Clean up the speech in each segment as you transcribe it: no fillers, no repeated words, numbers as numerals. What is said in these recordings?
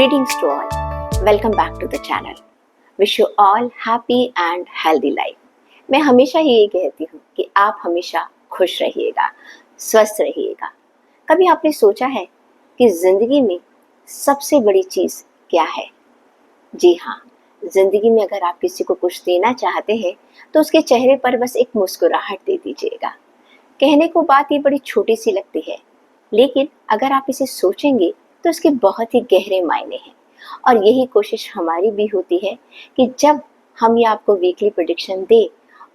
Greetings to all. Welcome back to the channel. Wish you all happy and healthy life. मैं हमेशा ही ये कहती हूँ कि आप हमेशा खुश रहिएगा, स्वस्थ रहिएगा। कभी आपने सोचा है कि जिंदगी में सबसे बड़ी चीज क्या है? जी हाँ, जिंदगी में अगर आप किसी को कुछ देना चाहते हैं तो उसके चेहरे पर बस एक मुस्कुराहट दे दीजिएगा। कहने को बात ये बड़ी छोटी सी लगती है, लेकिन अगर आप इसे सोचेंगे तो इसके बहुत ही गहरे मायने हैं। और यही कोशिश हमारी भी होती है कि जब हम ये आपको वीकली प्रेडिक्शन दे,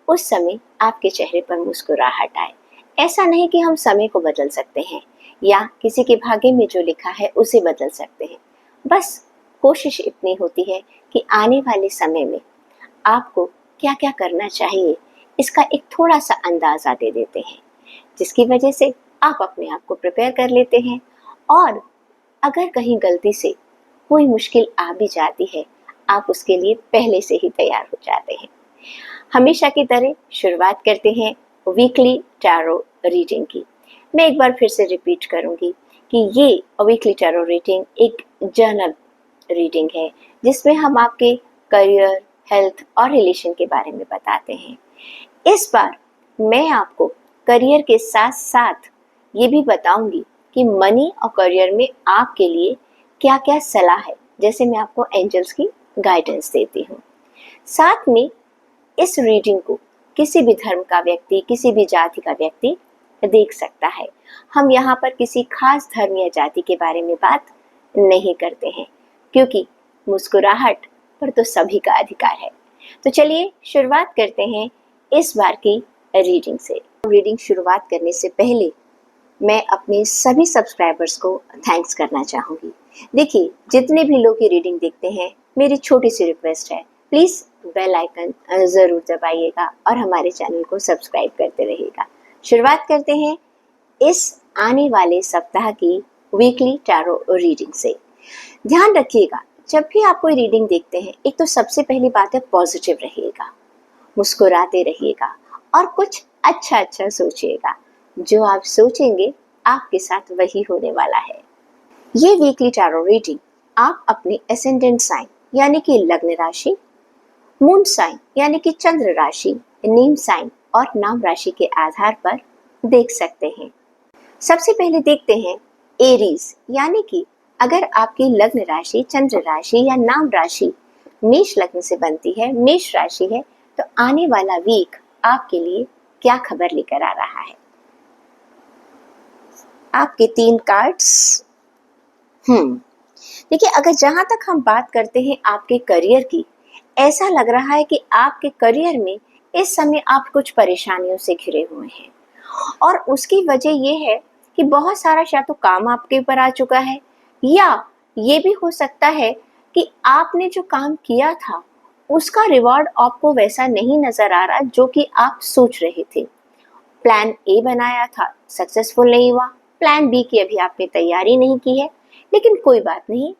उस समय आपके चेहरे पर मुस्कुराहट आए। ऐसा नहीं कि हम समय को बदल सकते हैं या किसी के भाग्य में जो लिखा है उसे बदल सकते हैं। बस कोशिश इतनी होती है कि आने वाले समय में आपको क्या क्या करना चाहिए, इसका एक थोड़ा सा अंदाजा दे देते हैं, जिसकी वजह से आप अपने आप को प्रिपेयर कर लेते हैं। और अगर कहीं गलती से कोई मुश्किल आ भी जाती है, आप उसके लिए पहले से ही तैयार हो जाते हैं। हमेशा की तरह शुरुआत करते हैं वीकली टैरो रीडिंग की। मैं एक बार फिर से रिपीट करूंगी कि ये वीकली टैरो रीडिंग एक जर्नल रीडिंग है, जिसमें हम आपके करियर, हेल्थ और रिलेशन के बारे में बताते हैं। इस बार मैं आपको करियर के साथ साथ ये भी बताऊंगी कि मनी और करियर में आपके लिए क्या क्या सलाह है, जैसे मैं आपको एंजल्स की गाइडेंस देती हूँ। साथ में इस रीडिंग को किसी भी धर्म का व्यक्ति, किसी भी जाति का व्यक्ति देख सकता है। हम यहाँ पर किसी खास धर्म या जाति के बारे में बात नहीं करते हैं, क्योंकि मुस्कुराहट पर तो सभी का अधिकार है। तो चलिए शुरुआत करते हैं इस बार की रीडिंग से। रीडिंग शुरुआत करने से पहले मैं अपने सभी सब्सक्राइबर्स को थैंक्स करना चाहूँगी। देखिए, जितने भी लोग ये रीडिंग देखते हैं, मेरी छोटी सी रिक्वेस्ट है, प्लीज़ बेल आइकन ज़रूर दबाइएगा और हमारे चैनल को सब्सक्राइब करते रहिएगा। शुरुआत करते हैं इस आने वाले सप्ताह की वीकली टैरो रीडिंग से। ध्यान रखिएगा, जब भी आप कोई रीडिंग देखते हैं, एक तो सबसे पहली बात है पॉजिटिव रहिएगा, मुस्कुराते रहिएगा और कुछ अच्छा अच्छा सोचिएगा। जो आप सोचेंगे आपके साथ वही होने वाला है। ये वीकली टैरो रीडिंग आप अपने एसेंडेंट साइन यानी कि लग्न राशि, मून साइन यानी कि चंद्र राशि, नेम साइन और नाम राशि के आधार पर देख सकते हैं। सबसे पहले देखते हैं एरीज, यानी कि अगर आपकी लग्न राशि, चंद्र राशि या नाम राशि मेष लग्न से बनती है, मेष राशि है, तो आने वाला वीक आपके लिए क्या खबर लेकर आ रहा है। आपके 3 कार्ड्स। देखिए, अगर जहां तक हम बात करते हैं आपके करियर की, ऐसा लग रहा है कि आपके करियर में इस समय आप कुछ परेशानियों से घिरे हुए हैं और उसकी वजह ये है कि बहुत सारा या तो काम आपके ऊपर आ चुका है, या ये भी हो सकता है कि आपने जो काम किया था उसका रिवॉर्ड आपको वैसा नहीं नजर आ रहा जो कि आप सोच रहे थे। प्लान ए बनाया था, सक्सेसफुल नहीं हुआ। प्लान बी की अभी आपने तैयारी नहीं की है, लेकिन कोई बात नहीं।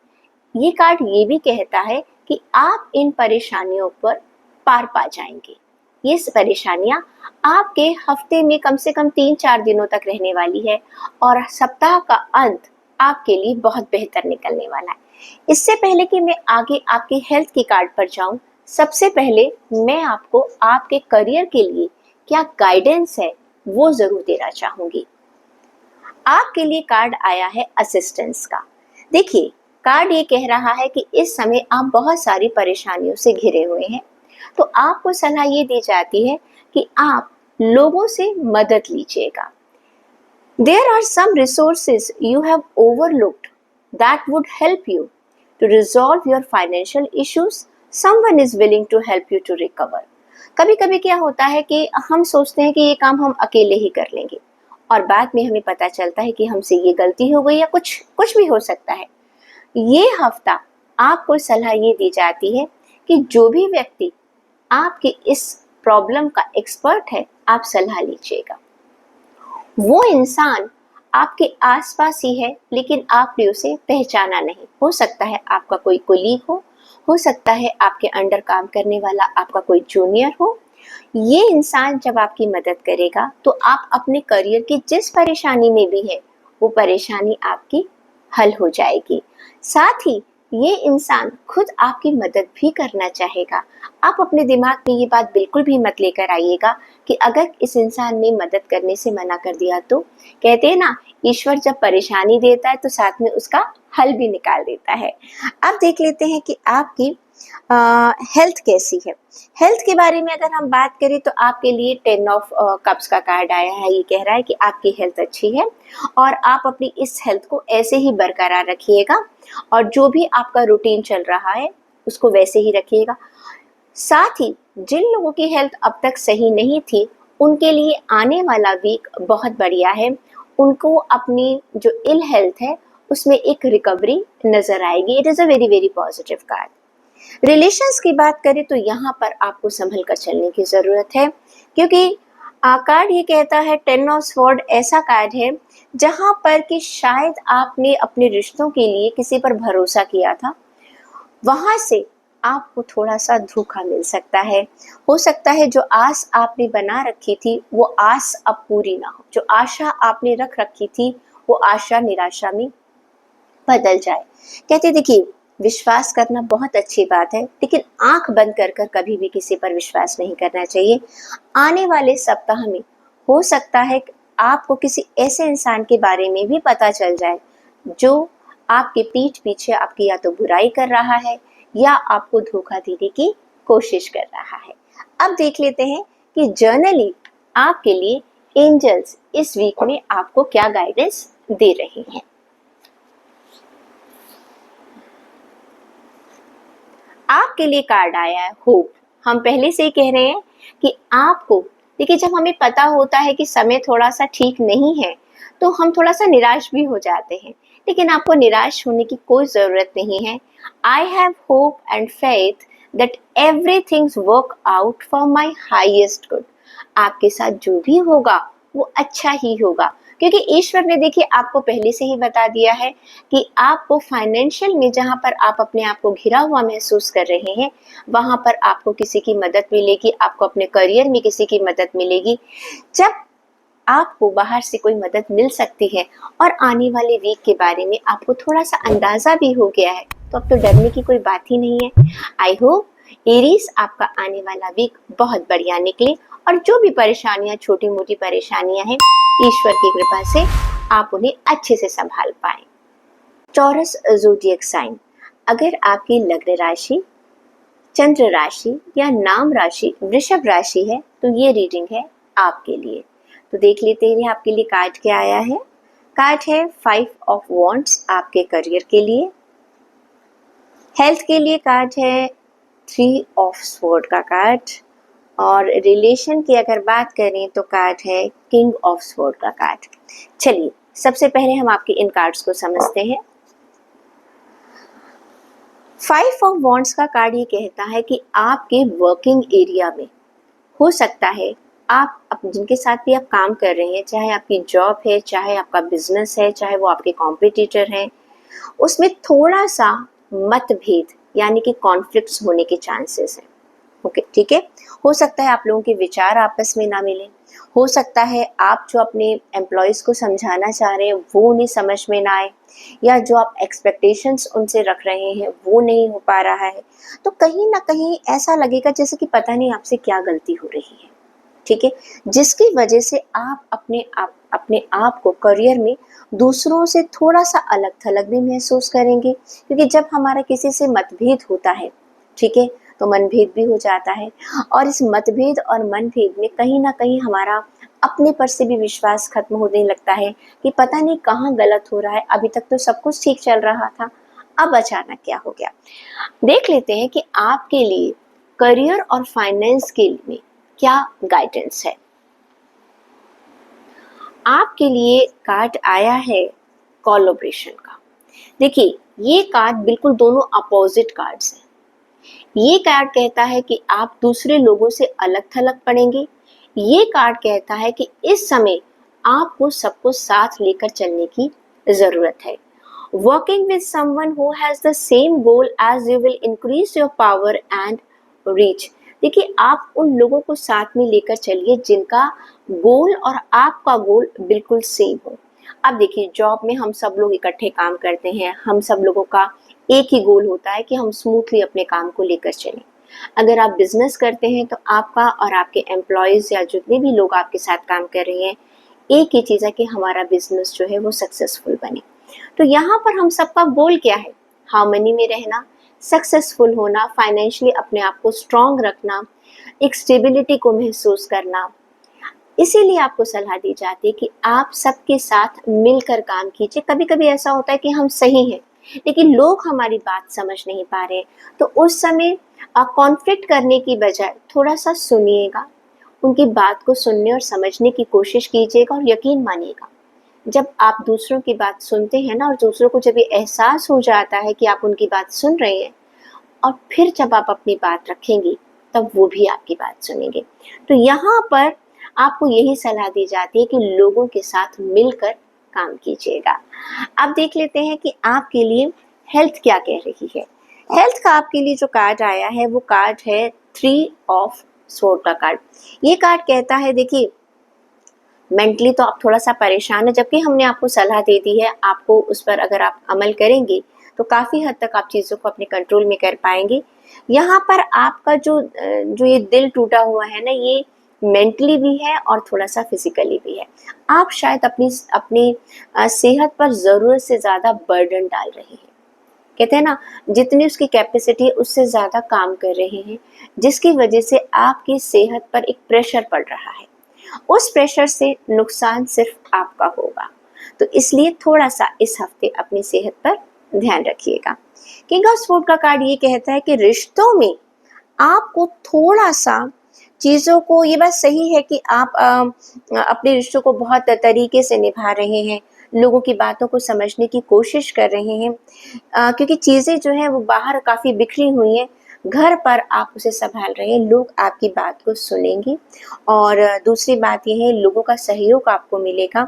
ये कार्ड ये भी कहता है कि आप इन परेशानियों पर पार पा जाएंगे। ये परेशानियां आपके हफ्ते में कम से कम 3-4 दिनों तक रहने वाली है और सप्ताह का अंत आपके लिए बहुत बेहतर निकलने वाला है। इससे पहले कि मैं आगे आपके हेल्थ की कार्ड पर जाऊं, सबसे पहले मैं आपको आपके करियर के लिए क्या गाइडेंस है वो जरूर देना चाहूंगी। आपके लिए कार्ड आया है असिस्टेंस का। देखिए, कार्ड ये कह रहा है कि इस समय आप बहुत सारी परेशानियों से घिरे हुए हैं, तो आपको सलाह ये दी जाती है कि आप लोगों से मदद लीजिएगा। There are some resources you have overlooked that would help you to resolve your financial issues. Someone is willing to help you to recover. कभी कभी क्या होता है कि हम सोचते हैं कि ये काम हम अकेले ही कर लेंगे और बाद में हमें पता चलता है कि हमसे ये गलती हो गई या कुछ भी हो सकता है। ये हफ्ता आपको सलाह ये दी जाती है कि जो भी व्यक्ति आपके इस प्रॉब्लम का एक्सपर्ट है, आप सलाह लीजिएगा। वो इंसान आपके आसपास ही है, लेकिन आपने उसे पहचाना नहीं। हो सकता है आपका कोई कोलीग हो सकता है आपके अंडर काम करने वाला आपका कोई जूनियर हो। ये इंसान जब आपकी मदद करेगा तो आप अपने करियर की जिस परेशानी में भी है, वो परेशानी आपकी हल हो जाएगी। साथ ही ये इंसान खुद आपकी मदद भी करना चाहेगा। आप अपने दिमाग में ये बात बिल्कुल भी मत लेकर आइएगा कि अगर इस इंसान ने मदद करने से मना कर दिया तो। कहते हैं ना, ईश्वर जब परेशानी देता है तो साथ में उसका हल भी निकाल देता है। अब देख लेते हैं कि आपकी हेल्थ कैसी है। हेल्थ के बारे में अगर हम बात करें तो आपके लिए 10 ऑफ कप्स का कार्ड आया है। ये कह रहा है कि आपकी हेल्थ अच्छी है और आप अपनी इस हेल्थ को ऐसे ही बरकरार रखिएगा और जो भी आपका रूटीन चल रहा है उसको वैसे ही रखिएगा। साथ ही जिन लोगों की हेल्थ अब तक सही नहीं थी उनके लिए आने वाला वीक बहुत बढ़िया है। उनको अपनी जो इल हेल्थ है उसमें एक रिकवरी नजर आएगी। It is a very very positive card. Relations की बात करें तो यहाँ पर आपको संभल कर चलने की ज़रूरत है, क्योंकि कार्ड ये कहता है 10 ऑफ स्वॉर्ड ऐसा कार्ड है जहाँ पर कि शायद आपने अपने रिश्तों के लिए किसी पर भरोसा किया था, वहाँ से आपको थोड़ा सा धोखा मिल सकता है। हो सकता है जो आस आपने बना रखी थी वो आस अब पूरी ना हो, जो आशा आपने रख रखी थी वो आशा निराशा में बदल जाए। कहते देखिए, विश्वास करना बहुत अच्छी बात है, लेकिन आंख बंद कर कर कभी भी किसी पर विश्वास नहीं करना चाहिए। आने वाले सप्ताह में हो सकता है कि आपको किसी ऐसे इंसान के बारे में भी पता चल जाए जो आपके पीठ पीछे आपकी या तो बुराई कर रहा है या आपको धोखा देने की कोशिश कर रहा है। अब देख लेते हैं कि जर्नली आपके लिए एंजल्स इस वीक में आपको क्या गाइडेंस दे रहे हैं। आपके लिए कार्ड आया है होप। हम पहले से ही कह रहे हैं कि आपको, देखिए, जब हमें पता होता है कि समय थोड़ा सा ठीक नहीं है तो हम थोड़ा सा निराश भी हो जाते हैं, लेकिन आपको निराश होने की कोई ज़रूरत नहीं है। I have hope and faith that everything's work out for my highest good. आपके साथ जो भी होगा वो अच्छा ही होगा, क्योंकि ईश्वर ने देखिए आपको पहले से ही बता दिया है कि आपको फाइनेंशियल में जहाँ पर आप अपने आप को घिरा हुआ महसूस कर रहे हैं वहाँ पर आपको किसी की मदद मिलेगी, आपको अपने करियर में किसी की मदद मिलेगी। जब आपको बाहर से कोई मदद मिल सकती है और आने वाले वीक के बारे में आपको थोड़ा सा अंदाजा भी हो गया है तो अब तो डरने की कोई बात ही नहीं है। आई होप एरीज आपका आने वाला वीक बहुत बढ़िया निकले और जो भी परेशानियां, छोटी मोटी परेशानियां हैं, ईश्वर की कृपा से आप उन्हें अच्छे से संभाल पाएं। टॉरस ज़ोडिएक साइन, अगर आपकी लग्न राशि, चंद्र राशि या नाम राशि वृषभ राशि है तो ये रीडिंग है आपके लिए। तो देख लेते हैं आपके लिए कार्ड क्या आया है। कार्ड है 5 ऑफ वॉन्ड्स आपके करियर के लिए। हेल्थ के लिए कार्ड है 3 ऑफ स्वॉर्ड का कार्ड और रिलेशन की अगर बात करें तो कार्ड है किंग ऑफ स्वॉर्ड का कार्ड। चलिए सबसे पहले हम आपके इन कार्ड्स को समझते हैं। 5 ऑफ वॉन्ड्स का कार्ड ये कहता है कि आपके वर्किंग एरिया में हो सकता है आप जिनके साथ भी आप काम कर रहे हैं, चाहे आपकी जॉब है, चाहे आपका बिजनेस है, चाहे वो आपके कॉम्पिटिटर हैं, उसमें थोड़ा सा मतभेद यानी कि कॉन्फ्लिक्ट्स होने के चांसेस हैं। ओके, ठीक है। हो सकता है आप लोगों के विचार आपस में ना मिले, हो सकता है आप जो अपने एम्प्लॉयज़ को समझाना चाह रहे हैं वो उन्हें समझ में ना आए, या जो आप एक्सपेक्टेशंस उनसे रख रहे हैं वो नहीं हो पा रहा है। तो कहीं ना कहीं ऐसा लगेगा जैसे कि पता नहीं आपसे क्या गलती हो रही है, ठीक है, जिसकी वजह से आप अपने आप को करियर में दूसरों से थोड़ा सा अलग थलग भी महसूस करेंगे, क्योंकि जब हमारा किसी से मतभेद होता है, ठीक है, तो मनभेद भी हो जाता है और इस मतभेद और मनभेद में कहीं ना कहीं हमारा अपने पर से भी विश्वास खत्म होने लगता है कि पता नहीं कहाँ गलत हो रहा है, अभी तक तो सब कुछ ठीक चल रहा था, अब अचानक क्या हो गया। देख लेते हैं कि आपके लिए करियर और फाइनेंस के लिए क्या गाइडेंस है। आपके लिए कार्ड आया है कोलैबोरेशन का। देखिए, ये कार्ड बिल्कुल दोनों अपोजिट कार्ड्स हैं। ये कार्ड कहता है कि आप दूसरे लोगों से अलग थलग पड़ेंगे। ये कार्ड कहता है कि इस समय आपको सबको साथ लेकर चलने की जरूरत है। Working with someone who has the same goal as you will increase your power and reach. देखिए, आप उन लोगों को साथ में लेकर चलिए जिनका गोल और आपका गोल बिल्कुल सेम हो। अब देखिए, जॉब में हम सब लोग इकट्ठे काम करते हैं, हम सब लोगों का एक ही गोल होता है कि हम स्मूथली अपने काम को लेकर चलें। अगर आप बिजनेस करते हैं तो आपका और आपके एम्प्लॉयज़ या जितने भी लोग आपके साथ काम कर रहे हैं, एक ही चीज़ है कि हमारा बिजनेस जो है वो सक्सेसफुल बने। तो यहाँ पर हम सबका गोल क्या है? हार्मनी में रहना, सक्सेसफुल होना, फाइनेंशियली अपने आप को स्ट्रॉन्ग रखना, एक स्टेबिलिटी को महसूस करना। इसीलिए आपको सलाह दी जाती है कि आप सबके साथ मिलकर काम कीजिए। कभी-कभी ऐसा होता है कि हम सही हैं, लेकिन लोग हमारी बात समझ नहीं पा रहे हैं, तो उस समय कॉन्फ्लिक्ट करने की बजाय थोड़ा-सा सुनिएगा, उनकी बात को सुनने और समझने की कोशिश कीजिएगा और यकीन मानिएगा, जब आप दूसरों की बात सुनते हैं ना और दूसरों को जब ये एहसास हो जाता है कि आप उनकी बात सुन रहे हैं और फिर जब आप अपनी बात रखेंगी, तब वो भी आपकी बात सुनेंगे। तो यहाँ पर आपको यही सलाह दी जाती है कि लोगों के साथ मिलकर काम कीजिएगा। अब देख लेते हैं कि आपके लिए हेल्थ क्या कह रही है। हेल्थ का आपके लिए जो कार्ड आया है वो कार्ड है 3 ऑफ स्वॉर्ड का कार्ड। ये कार्ड कहता है, देखिए मेंटली तो आप थोड़ा सा परेशान है, जबकि हमने आपको सलाह दे दी है, आपको उस पर अगर आप अमल करेंगे तो काफ़ी हद तक आप चीज़ों को अपने कंट्रोल में कर पाएंगे। यहाँ पर आपका जो ये दिल टूटा हुआ है ना, ये मेंटली भी है और थोड़ा सा फिजिकली भी है। आप शायद अपनी अपनी सेहत पर ज़रूरत से ज़्यादा बर्डन डाल रहे हैं। कहते हैं ना, जितनी उसकी कैपेसिटी है उससे ज़्यादा काम कर रहे हैं, जिसकी वजह से आपकी सेहत पर एक प्रेशर पड़ रहा है। उस प्रेशर से नुकसान सिर्फ आपका होगा, तो इसलिए थोड़ा सा इस हफ्ते अपनी सेहत पर ध्यान रखिएगा। किंग ऑफ स्वॉर्ड का कार्ड ये कहता है कि रिश्तों में आपको थोड़ा सा चीज़ों को, ये बात सही है कि आप अपने रिश्तों को बहुत तरीके से निभा रहे हैं, लोगों की बातों को समझने की कोशिश कर रहे हैं, क्योंकि चीज़ें जो हैं वो बाहर काफ़ी बिखरी हुई हैं, घर पर आप उसे संभाल रहे हैं, लोग आपकी बात को सुनेंगे। और दूसरी बात ये है, लोगों का सहयोग आपको मिलेगा।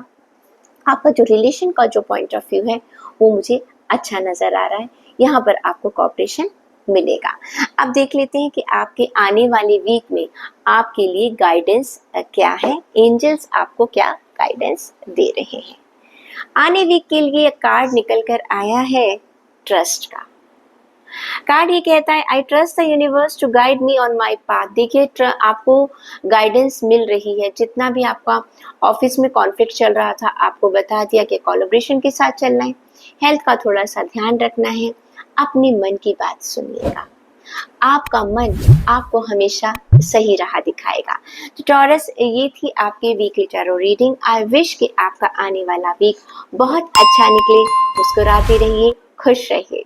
आपका जो रिलेशन का जो पॉइंट ऑफ व्यू है वो मुझे अच्छा नज़र आ रहा है, यहाँ पर आपको कोऑपरेशन मिलेगा। अब देख लेते हैं कि आपके आने वाले वीक में आपके लिए गाइडेंस क्या है, एंजल्स आपको क्या गाइडेंस दे रहे हैं। आने वीक के लिए कार्ड निकल कर आया है ट्रस्ट का। कार्ड ये कहता है, I trust the universe to guide me on my path. देखिए आपको गाइडेंस मिल रही है, जितना भी आपका ऑफिस में कॉन्फ्लिक्ट चल रहा था आपको बता दिया कि कोलैबोरेशन के साथ चलना है, हेल्थ का थोड़ा सा ध्यान रखना है, अपने मन की बात सुनिएगा, आपका मन आपको हमेशा सही राह दिखाएगा। तो टॉरस, ये थी आपकी weekly tarot reading. I wish कि आपका आने वाला वीक बहुत अच्छा निकले, मुस्कुराते रहिए, खुश रहिए।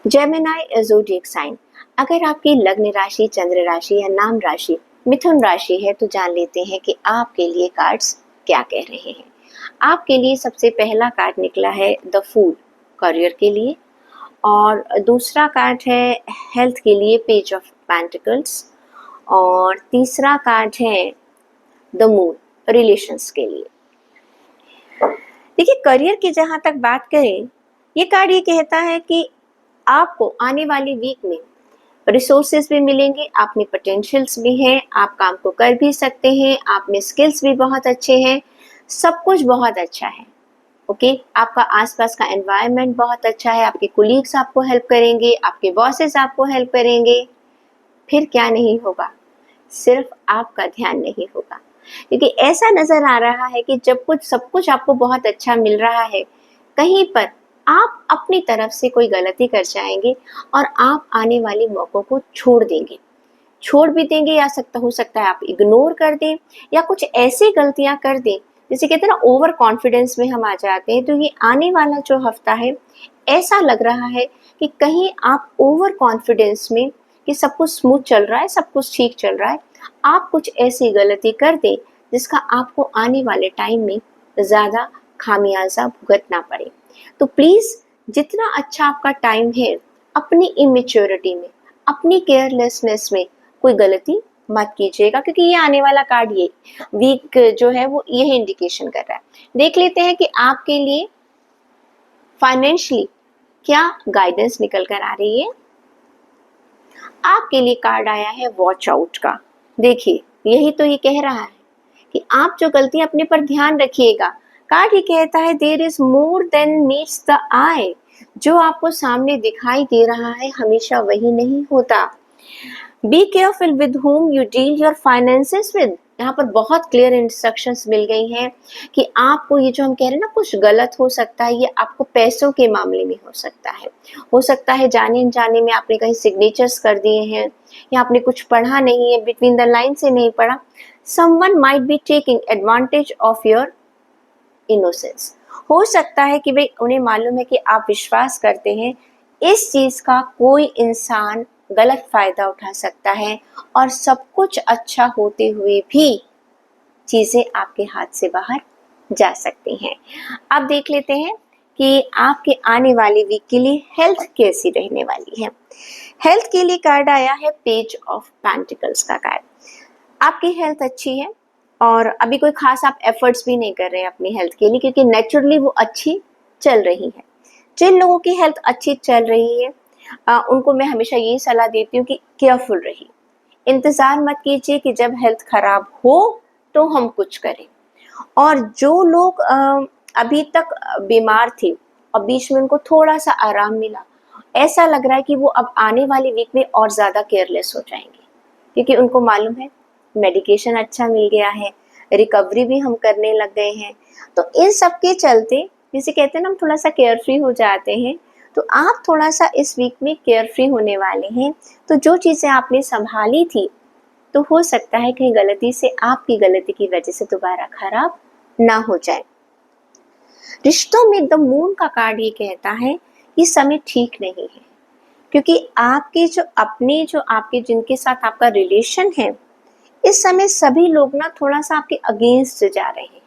जेमिनी ज़ोडिएक साइन, अगर आपकी लग्न राशि, चंद्र राशि या नाम राशि मिथुन राशि है तो जान लेते हैं कि आपके लिए कार्ड्स क्या कह रहे हैं। आपके लिए सबसे पहला कार्ड निकला है द फूल, करियर के लिए, और दूसरा कार्ड है हेल्थ के लिए पेज ऑफ पेंटिकल्स, और तीसरा कार्ड है द मून, रिलेशंस के लिए। देखिए करियर की जहाँ तक बात करें, ये कार्ड ये कहता है कि आपको आने वाली वीक में रिसोर्सेज भी मिलेंगे, आप में पोटेंशियल्स भी हैं, आप काम को कर भी सकते हैं, आप में स्किल्स भी बहुत अच्छे हैं, सब कुछ बहुत अच्छा है। ओके, आपका आसपास का एनवायरनमेंट बहुत अच्छा है, आपके कोलीग्स आपको हेल्प करेंगे, आपके बॉसेस आपको हेल्प करेंगे। फिर क्या नहीं होगा, सिर्फ आपका ध्यान नहीं होगा, क्योंकि ऐसा नज़र आ रहा है कि जब कुछ सब कुछ आपको बहुत अच्छा मिल रहा है, कहीं पर आप अपनी तरफ से कोई गलती कर जाएंगे और आप आने वाले मौक़ों को छोड़ भी देंगे, या हो सकता है आप इग्नोर कर दें, या कुछ ऐसी गलतियां कर दें, जैसे कहते हैं ना ओवर कॉन्फिडेंस में हम आ जाते हैं। तो ये आने वाला जो हफ्ता है, ऐसा लग रहा है कि कहीं आप ओवर कॉन्फिडेंस में कि सब कुछ स्मूथ चल रहा है, सब कुछ ठीक चल रहा है, आप कुछ ऐसी गलती कर दें जिसका आपको आने वाले टाइम में ज़्यादा खामियाजा भुगतना पड़े। तो प्लीज़ जितना अच्छा आपका टाइम है, अपनी इमेच्योरिटी में, अपनी केयरलेसनेस में कोई गलती मत कीजिएगा, क्योंकि ये आने वाला कार्ड, ये वीक जो है वो यही इंडिकेशन कर रहा है। देख लेते हैं कि आपके लिए फाइनेंशियली क्या गाइडेंस निकल कर आ रही है। आपके लिए कार्ड आया है वॉच आउट का। देखिए यही तो ये कह रहा है कि आप जो गलतियां अपने पर ध्यान रखिएगा। कार्ड ये कहता है there is more than meets the eye. जो आपको सामने दिखाई दे रहा है हमेशा वही नहीं होता। Be careful with whom you deal your finances with. यहाँ पर बहुत क्लियर इंस्ट्रक्शंस मिल गई हैं कि आपको ये जो हम कह रहे हैं ना कुछ गलत हो सकता है, ये आपको पैसों के मामले में हो सकता है जाने अनजाने में आपने कहीं सिग्नेचर्स कर दिए हैं या आपने कुछ पढ़ा नहीं है, बिटवीन द लाइन से नहीं पढ़ा। Someone might be taking advantage of your innocence. हो सकता है कि भाई उन्हें मालूम है कि आप विश्वास करते हैं, इस चीज का कोई इंसान गलत फायदा उठा सकता है और सब कुछ अच्छा होते हुए भी चीजें आपके हाथ से बाहर जा सकती हैं। अब देख लेते हैं कि आपके आने वाले वीक के लिए हेल्थ कैसी रहने वाली है। हेल्थ के लिए कार्ड आया है पेज ऑफ पेंटिकल्स का कार्ड। आपकी हेल्थ अच्छी है और अभी कोई खास आप एफर्ट्स भी नहीं कर रहे हैं अपनी हेल्थ के लिए, क्योंकि नेचुरली वो अच्छी चल रही है। जिन लोगों की हेल्थ अच्छी चल रही है उनको मैं हमेशा यही सलाह देती हूँ कि केयरफुल रहिए। इंतज़ार मत कीजिए कि जब हेल्थ खराब हो तो हम कुछ करें। और जो लोग अभी तक बीमार थे और बीच में उनको थोड़ा सा आराम मिला, ऐसा लग रहा है कि वो अब आने वाले वीक में और ज़्यादा केयरलेस हो जाएंगे, क्योंकि उनको मालूम है मेडिकेशन अच्छा मिल गया है, रिकवरी भी हम करने लग गए हैं। तो इन सब के चलते जिसे कहते हैं ना हम थोड़ा सा केयर फ्री हो जाते हैं, तो आप थोड़ा सा इस वीक में केयर फ्री होने वाले हैं। तो जो चीज़ें आपने संभाली थी तो हो सकता है कहीं गलती से आपकी गलती की वजह से दोबारा खराब ना हो जाए। रिश्तों में द मून का कार्ड ये कहता है कि समय ठीक नहीं है, क्योंकि आपके जो आपके जिनके साथ आपका रिलेशन है, इस समय सभी लोग ना थोड़ा सा आपके अगेंस्ट जा रहे हैं।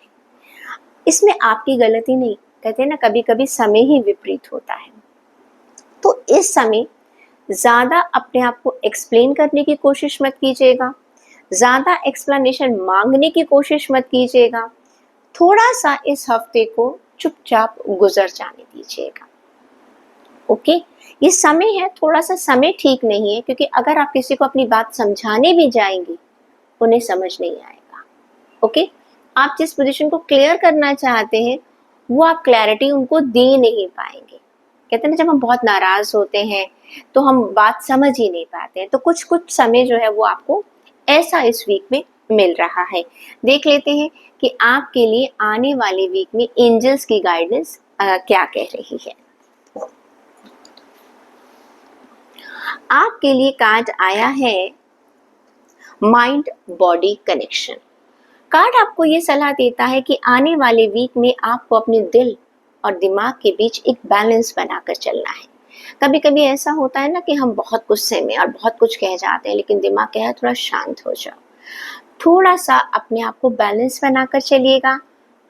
इसमें आपकी गलती नहीं, कहते हैं ना कभी कभी समय ही विपरीत होता है। तो इस समय ज़्यादा अपने आप को एक्सप्लेन करने की कोशिश मत कीजिएगा, ज़्यादा एक्सप्लेनेशन मांगने की कोशिश मत कीजिएगा। थोड़ा सा इस हफ्ते को चुपचाप गुजर जाने दीजिएगा। ओके, ये समय है, थोड़ा सा समय ठीक नहीं है, क्योंकि अगर आप किसी को अपनी बात समझाने भी जाएंगे उन्हें समझ नहीं आएगा। ओके, आप जिस पोजीशन को क्लियर करना चाहते हैं वो आप क्लैरिटी उनको दे नहीं पाएंगे। कहते हैं ना जब हम बहुत नाराज होते हैं तो हम बात समझ ही नहीं पाते हैं। तो कुछ कुछ समय जो है वो आपको ऐसा इस वीक में मिल रहा है। देख लेते हैं कि आपके लिए आने वाले वीक में एंजल्स की गाइडेंस क्या कह रही है। आपके लिए कार्ड आया है माइंड बॉडी कनेक्शन। कार्ड आपको ये सलाह देता है कि आने वाले वीक में आपको अपने दिल और दिमाग के बीच एक बैलेंस बनाकर चलना है। कभी कभी ऐसा होता है ना कि हम बहुत गुस्से में और बहुत कुछ कह जाते हैं, लेकिन दिमाग कह है थोड़ा शांत हो जाओ। थोड़ा सा अपने आप को बैलेंस बनाकर चलिएगा,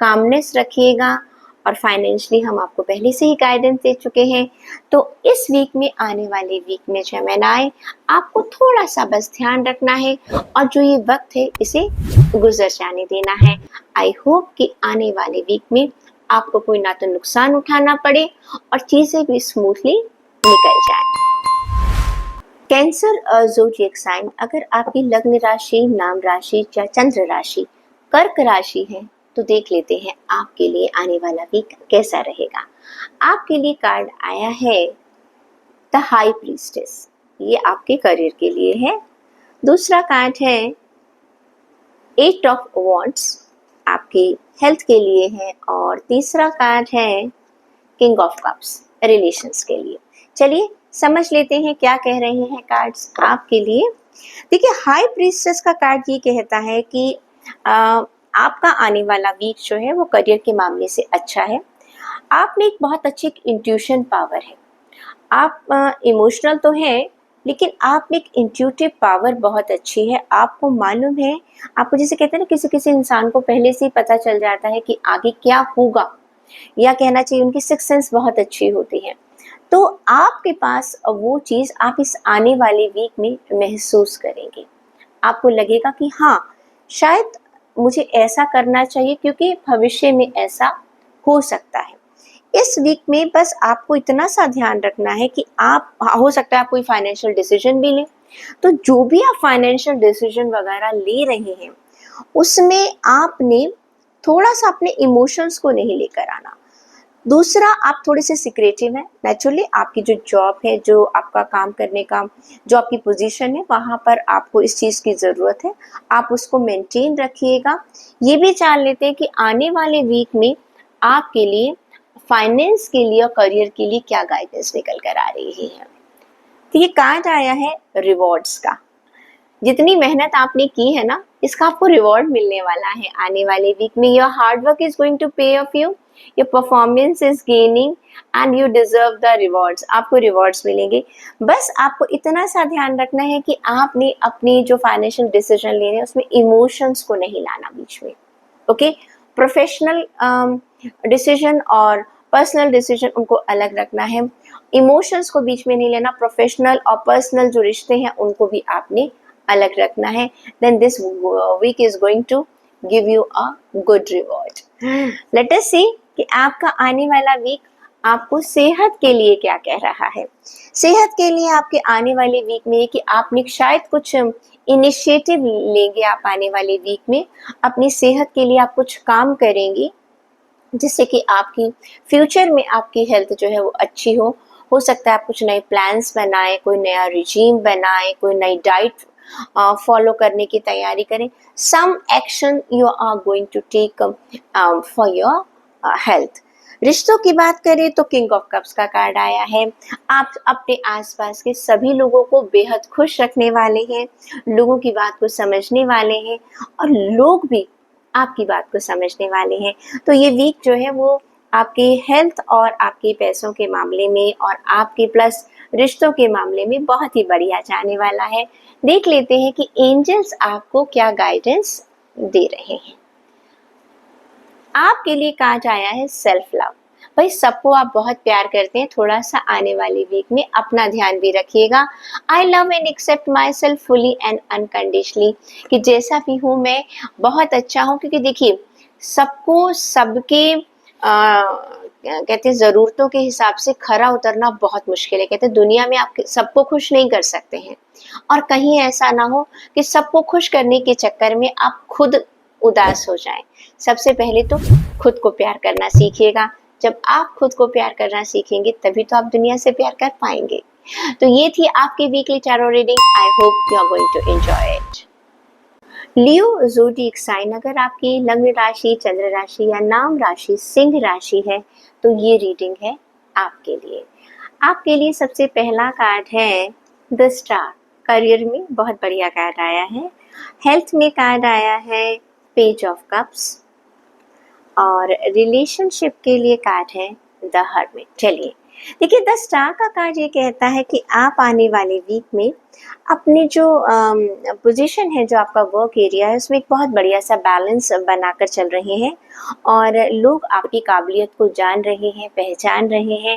कामनेस रखिएगा। और फाइनेंशियली हम आपको पहले से ही गाइडेंस दे चुके हैं। तो इस वीक में, आने वाले वीक में जेमिनी, आपको थोड़ा सा बस ध्यान रखना है और जो ये वक्त है इसे गुजर जाने देना है। आई होप कि आने वाले वीक में आपको कोई ना तो नुकसान उठाना पड़े और चीज़ें भी स्मूथली निकल जाए। कैंसर ज़ोडिएक साइन, अगर आपकी लग्न राशि, नाम राशि या चंद्र राशि कर्क राशि है तो देख लेते हैं आपके लिए आने वाला वीक कैसा रहेगा। आपके लिए कार्ड आया है द हाई प्रीस्टेस, ये आपके करियर के लिए है। दूसरा कार्ड है एट ऑफ वॉन्ड्स, आपकी हेल्थ के लिए है। और तीसरा कार्ड है किंग ऑफ कप्स, रिलेशंस के लिए। चलिए समझ लेते हैं क्या कह रहे हैं कार्ड्स आपके लिए। देखिए, हाई प्रीस्टेस का कार्ड ये कहता है कि आपका आने वाला वीक जो है वो करियर के मामले से अच्छा है। आप में एक बहुत अच्छी इंट्यूशन पावर है। आप इमोशनल तो हैं, लेकिन आप में एक इंट्यूटिव पावर बहुत अच्छी है। आपको मालूम है, आपको जैसे कहते हैं ना किसी किसी इंसान को पहले से ही पता चल जाता है कि आगे क्या होगा, या कहना चाहिए उनकी सिक्स सेंस बहुत अच्छी होती है। तो आपके पास वो चीज़ आप इस आने वाले वीक में महसूस करेंगे। आपको लगेगा कि हाँ, शायद मुझे ऐसा करना चाहिए क्योंकि भविष्य में ऐसा हो सकता है। इस वीक में बस आपको इतना सा ध्यान रखना है कि आप, हो सकता है आप कोई फाइनेंशियल डिसीजन भी लें, तो जो भी आप फाइनेंशियल डिसीजन वगैरह ले रहे हैं उसमें आपने थोड़ा सा अपने इमोशंस को नहीं लेकर आना। दूसरा, आप थोड़े से सिक्रेटिव हैं नेचुरली। आपकी जो जॉब है, जो आपका काम करने का जो आपकी पोजीशन है, वहाँ पर आपको इस चीज़ की ज़रूरत है, आप उसको मेंटेन रखिएगा। ये भी जान लेते हैं कि आने वाले वीक में आपके लिए फाइनेंस के लिए और करियर के लिए क्या गाइडेंस निकल कर आ रही है। तो ये कार्ड आया है रिवॉर्ड्स का। जितनी मेहनत आपने की है ना, इसका आपको रिवॉर्ड मिलने वाला है आने वाले वीक में। Your hard work is going to pay off you, your performance is gaining and you deserve the rewards. आपको रिवॉर्ड्स मिलेंगे। बस आपको इतना सा ध्यान रखना है कि आपने अपनी जो फाइनेंशियल डिसीजन ले रहे हैं उसमें इमोशंस को नहीं लाना बीच में। ओके, प्रोफेशनल डिसीजन और पर्सनल डिसीजन उनको अलग रखना है। इमोशंस को बीच में नहीं लेना। प्रोफेशनल और पर्सनल जो रिश्ते हैं उनको भी आपने अलग रखना है। Then this week is going to give you a good reward. Let us see कि आपका आने वाला वीक आपको सेहत के लिए क्या कह रहा है। सेहत के लिए आपके आने वाले वीक में कि आपने शायद कुछ इनिशिएटिव लेंगे। आप आने वाले वीक में अपनी सेहत के लिए आप कुछ काम करेंगे जिससे कि आपकी फ्यूचर में आपकी हेल्थ जो है वो अच्छी हो सकता है आप कुछ नए प्लान्स बनाएं, कोई नया रिजीम बनाएं, कोई नई डाइट फॉलो करने की तैयारी करें। Some action you are going to take for your health. रिश्तों की बात करें तो किंग ऑफ कप्स का कार्ड आया है। आप अपने आसपास के सभी लोगों को बेहद खुश रखने वाले हैं, लोगों की बात को समझने वाले हैं और लोग भी आपकी बात को समझने वाले हैं। तो ये वीक जो है वो आपके हेल्थ और आपके पैसों के मामले में और आपके प्लस रिश्तों के मामले में बहुत ही बढ़िया जाने वाला है। देख लेते हैं कि एंजल्स आपको क्या गाइडेंस दे रहे हैं। आपके लिए कार्ड आया है सेल्फ लव। भाई, सबको आप बहुत प्यार करते हैं, थोड़ा सा आने वाले वीक में अपना ध्यान भी रखिएगा। I love and accept myself fully and unconditionally, कि जैसा भी हूँ मैं बहुत अच्छा हूँ। क्योंकि देखिए, सबको सबके कहते हैं ज़रूरतों के हिसाब से खरा उतरना बहुत मुश्किल है। कहते हैं दुनिया में आप सबको खुश नहीं कर सकते हैं, और कहीं ऐसा ना हो कि सबको खुश करने के चक्कर में आप खुद उदास हो जाएं। सबसे पहले तो खुद को प्यार करना सीखिएगा। जब आप खुद को प्यार करना सीखेंगे तभी तो आप दुनिया से प्यार कर पाएंगे। तो ये थी आपकी weekly tarot reading. I hope you are going to enjoy it. Leo zodiac sign अगर आपकी लग्न राशि, चंद्र राशि या नाम राशि सिंह राशि है तो ये रीडिंग है आपके लिए। आपके लिए सबसे पहला कार्ड है द स्टार। करियर में बहुत बढ़िया कार्ड आया है। हेल्थ में कार्ड आया है पेज ऑफ कप्स और रिलेशनशिप के लिए कार्ड है द हर्मिट। चलिए देखिए, द स्टार का कार्ड ये कहता है कि आप आने वाले वीक में अपनी जो पोजीशन है, जो आपका वर्क एरिया है, उसमें एक बहुत बढ़िया सा बैलेंस बनाकर चल रहे हैं और लोग आपकी काबिलियत को जान रहे हैं, पहचान रहे हैं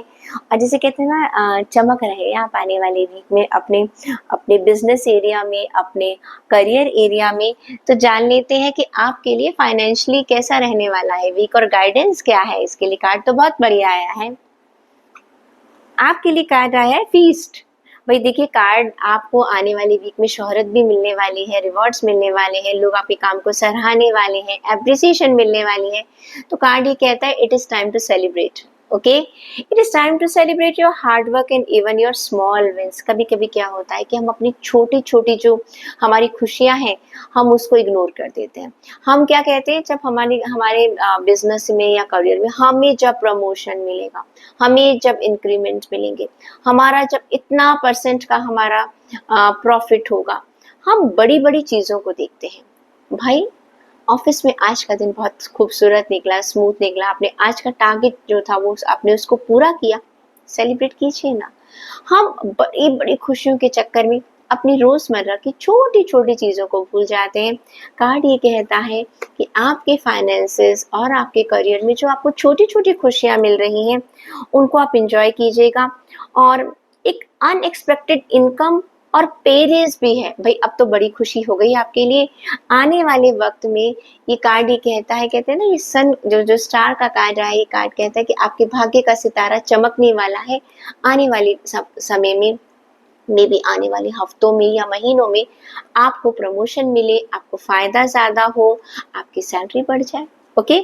और जिसे कहते हैं ना चमक रहे हैं। आप आने वाले वीक में अपने अपने बिजनेस एरिया में, अपने करियर एरिया में। तो जान लेते हैं कि आपके लिए फाइनेंशियली कैसा रहने वाला है वीक और गाइडेंस क्या है इसके लिए। कार्ड तो बहुत बढ़िया आया है। आपके लिए कार्ड आया है फीस्ट। भाई देखिए, कार्ड आपको आने वाली वीक में शोहरत भी मिलने वाली है, रिवॉर्ड्स मिलने वाले हैं, लोग आपके काम को सराहने वाले हैं, एप्रिसिएशन मिलने वाली है। तो कार्ड ये कहता है it is time to celebrate. Okay, it is time to celebrate your hard work and even your small wins. कभी कभी क्या होता है कि हम अपनी छोटी छोटी जो हमारी खुशियां हैं हम उसको इग्नोर कर देते हैं। हम क्या कहते हैं, जब हमारे बिजनेस में या करियर में हमें जब प्रमोशन मिलेगा, हमें जब इंक्रीमेंट मिलेंगे, हमारा जब इतना परसेंट का हमारा प्रॉफिट होगा, हम बड़ी बड़ी चीज़ों को देखते हैं। भाई, ऑफिस में आज का दिन बहुत खूबसूरत निकला, स्मूथ निकला, आपने आज का टारगेट जो था वो आपने उसको पूरा किया, सेलिब्रेट कीजिए ना। हम बड़ी बड़ी खुशियों के चक्कर में अपनी रोज़मर्रा की छोटी छोटी चीज़ों को भूल जाते हैं। कार्ड ये कहता है कि आपके फाइनेंसेस और आपके करियर में जो आपको छोटी छोटी खुशियाँ मिल रही हैं उनको आप इंजॉय कीजिएगा। और एक अनएक्सपेक्टेड इनकम और पे रेज़ भी है। भाई, अब तो बड़ी खुशी हो गई आपके लिए। आने वाले वक्त में ये कार्ड ये कहता है, कहते हैं ना, ये सन जो स्टार का कार्ड है, ये कार्ड कहता है कि आपके भाग्य का सितारा चमकने वाला है। आने वाले समय में, मे बी आने वाले हफ्तों में या महीनों में आपको प्रमोशन मिले, आपको फ़ायदा ज़्यादा हो, आपकी सैलरी बढ़ जाए। ओके।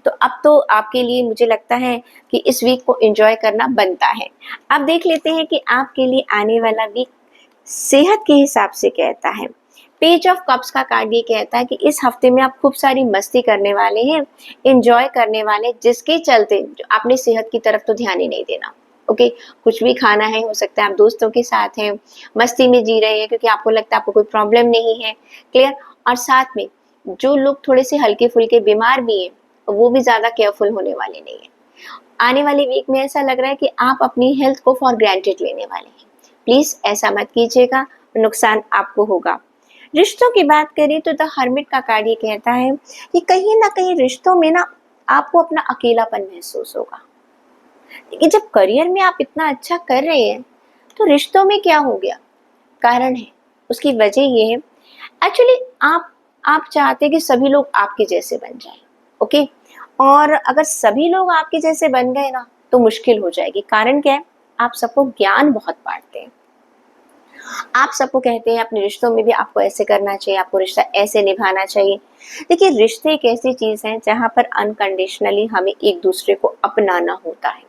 तो अब तो आपके लिए मुझे लगता है कि इस वीक को एंजॉय करना बनता है। अब देख लेते हैं कि आपके लिए आने वाला वीक सेहत के हिसाब से कहता है। पेज ऑफ कप्स का कार्ड ये कहता है कि इस हफ्ते में आप खूब सारी मस्ती करने वाले हैं, एंजॉय करने वाले, जिसके चलते आपने सेहत की तरफ तो ध्यान ही नहीं देना। ओके, कुछ भी खाना है, हो सकता है आप दोस्तों के साथ हैं, मस्ती में जी रहे हैं क्योंकि आपको लगता है आपको कोई प्रॉब्लम नहीं है। क्लियर। और साथ में जो लोग थोड़े से हल्के फुल्के बीमार भी हैं, वो भी ज्यादा केयरफुल होने वाले नहीं है। आने वाले वीक में ऐसा लग रहा है कि आप अपनी हेल्थ को फॉर ग्रांटेड लेने वाले हैं। प्लीज ऐसा मत कीजिएगा, नुकसान आपको होगा। रिश्तों की बात करें तो द हर्मिट का कार्ड ये कहता है कि कहीं ना कहीं रिश्तों में ना आपको अपना अकेलापन महसूस होगा। लेकिन जब करियर में आप इतना अच्छा कर रहे हैं तो रिश्तों में क्या हो गया? कारण है, उसकी वजह ये है, एक्चुअली आप चाहते हैं कि सभी लोग आपके जैसे बन जाएं। ओके। और अगर सभी लोग आपके जैसे बन गए ना तो मुश्किल हो जाएगी। कारण क्या है? आप सबको ज्ञान बहुत बांटते हैं, आप सबको कहते हैं अपने रिश्तों में भी आपको ऐसे करना चाहिए, आपको रिश्ता ऐसे निभाना चाहिए। देखिए, रिश्ते एक ऐसी चीज है जहां पर अनकंडीशनली हमें एक दूसरे को अपनाना होता है।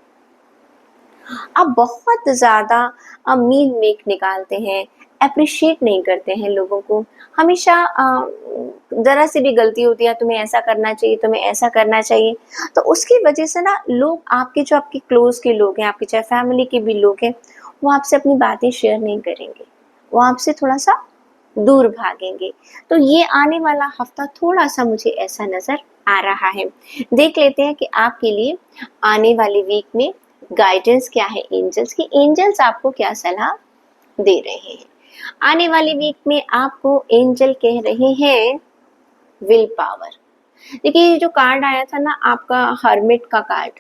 आप बहुत ज़्यादा मीन मेक निकालते हैं, एप्रिशिएट नहीं करते हैं लोगों को। हमेशा ज़रा सी भी गलती होती है, तुम्हें ऐसा करना चाहिए, तुम्हें ऐसा करना चाहिए। तो उसकी वजह से ना लोग आपके, जो आपके क्लोज़ के लोग हैं, आपके चाहे फैमिली के भी लोग हैं, वो आपसे अपनी बातें शेयर नहीं करेंगे। वो आपसे थोड़ा-सा दूर भागेंगे। तो ये आने वाला हफ्ता थोड़ा-सा मुझे ऐसा नज़र आ रहा है। देख लेते हैं कि आपके लिए आने वाले वीक में गाइडेंस क्या है एंजल्स की, एंजल्स आपको क्या सलाह दे रहे हैं। आने वाले वीक में आपको एंजल कह रहे हैं विल पावर। देखिए, ये जो कार्ड आया था ना आपका हर्मिट का कार्ड,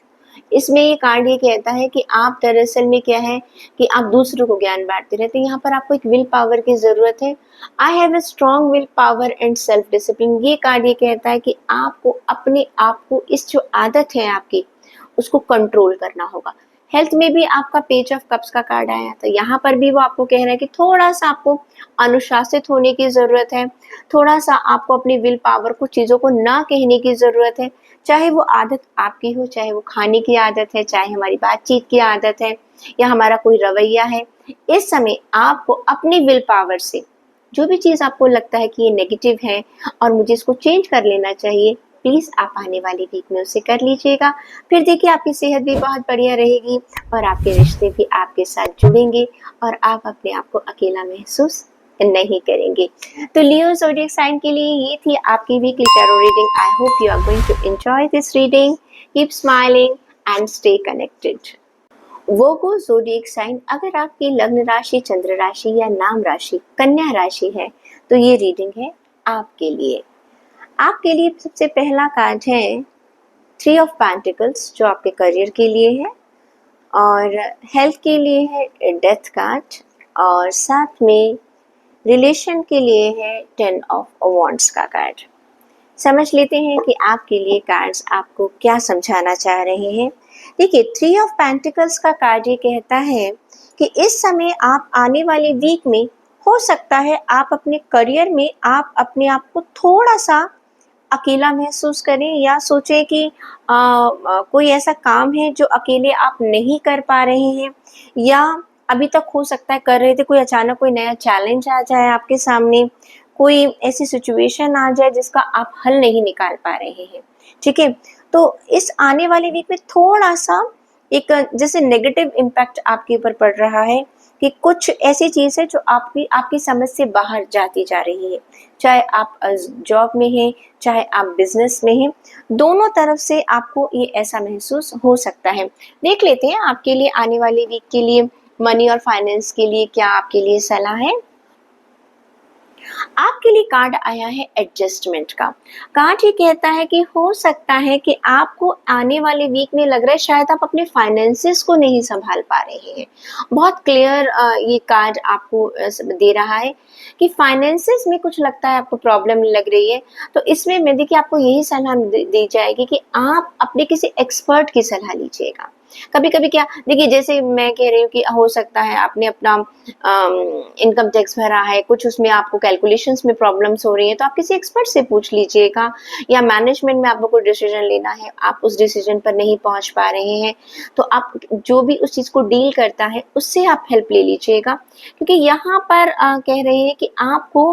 इसमें ये कार्ड ये कहता है कि आप दरअसल में क्या है कि आप दूसरों को ज्ञान बांटते रहते हैं। यहाँ पर आपको एक विल पावर की जरूरत है। I have a strong will power and self discipline. ये कार्ड ये कहता है कि आपको अपने आप को, इस जो आदत है आपकी, उसको कंट्रोल करना होगा। हेल्थ में भी आपका पेज ऑफ कप्स का कार्ड आया था, यहाँ पर भी वो आपको कह रहा है कि थोड़ा सा आपको अनुशासित होने की जरूरत है, थोड़ा सा आपको अपनी विल पावर को, चीजों को ना कहने की जरूरत है। चाहे वो आदत आपकी हो, चाहे वो खाने की आदत है, चाहे हमारी बातचीत की आदत है, या हमारा कोई रवैया है। इस समय आपको अपनी विल पावर से जो भी चीज आपको लगता है कि ये नेगेटिव है और मुझे इसको चेंज कर लेना चाहिए, प्लीज आप आने वाले वीक में उसे कर लीजिएगा। फिर देखिए, आपकी सेहत भी बहुत बढ़िया रहेगी और आपके रिश्ते भी आपके साथ जुड़ेंगे और आप अपने आप को अकेला महसूस नहीं करेंगे। तो लियो ज़ोडिएक साइन के लिए ये थी आपकी weekly tarot reading. I hope you are going to enjoy this reading. Keep smiling and stay connected. Virgo zodiac sign, अगर आपकी लग्न राशि, चंद्र राशि या नाम राशि कन्या राशि है तो ये रीडिंग है आपके लिए। आपके लिए सबसे पहला कार्ड है 3 ऑफ पेंटिकल्स, जो आपके करियर के लिए है, और हेल्थ के लिए है डेथ कार्ड, और साथ में रिलेशन के लिए है 10 ऑफ वॉन्ड्स का कार्ड। समझ लेते हैं कि आपके लिए कार्ड्स आपको क्या समझाना चाह रहे हैं। देखिए, 3 ऑफ पेंटिकल्स का कार्ड ये कहता है कि इस समय आप आने वाले वीक में, हो सकता है आप अपने करियर में आप अपने आप को थोड़ा सा अकेला महसूस करें, या सोचें कि कोई ऐसा काम है जो अकेले आप नहीं कर पा रहे हैं, या अभी तक हो सकता है कर रहे थे, कोई अचानक कोई नया चैलेंज आ जाए आपके सामने, कोई ऐसी सिचुएशन आ जाए जिसका आप हल नहीं निकाल पा रहे हैं। ठीक है, तो इस आने वाले वीक में थोड़ा सा एक जैसे नेगेटिव इम्पैक्ट आपके ऊपर पड़ रहा है कि कुछ ऐसी चीज़ है जो आपकी समझ से बाहर जाती जा रही है। चाहे आप जॉब में हैं, चाहे आप बिजनेस में हैं, दोनों तरफ से आपको ये ऐसा महसूस हो सकता है। देख लेते हैं आपके लिए आने वाले वीक के लिए मनी और फाइनेंस के लिए क्या आपके लिए सलाह है। आपके लिए कार्ड आया है एडजस्टमेंट का। कार्ड ये कहता है कि हो सकता है कि आपको आने वाले वीक में लग रहा है शायद आप अपने फाइनेंसेस को नहीं संभाल पा रहे हैं। बहुत क्लियर ये कार्ड आपको दे रहा है कि फाइनेंसेस में कुछ लगता है आपको प्रॉब्लम लग रही है। तो इसमें मैं देखिए आपको यही सलाह दी जाएगी कि आप अपने किसी एक्सपर्ट की सलाह लीजिएगा। कभी कभी क्या देखिए, जैसे मैं कह रही हूँ कि हो सकता है आपने अपना इनकम टैक्स भरा है, कुछ उसमें आपको कैलकुलेशंस में प्रॉब्लम्स हो रही है, तो आप किसी एक्सपर्ट से पूछ लीजिएगा। या मैनेजमेंट में आपको कोई डिसीजन लेना है, आप उस डिसीजन पर नहीं पहुंच पा रहे हैं, तो आप जो भी उस चीज को डील करता है उससे आप हेल्प ले लीजिएगा। क्योंकि यहाँ पर कह रहे हैं कि आपको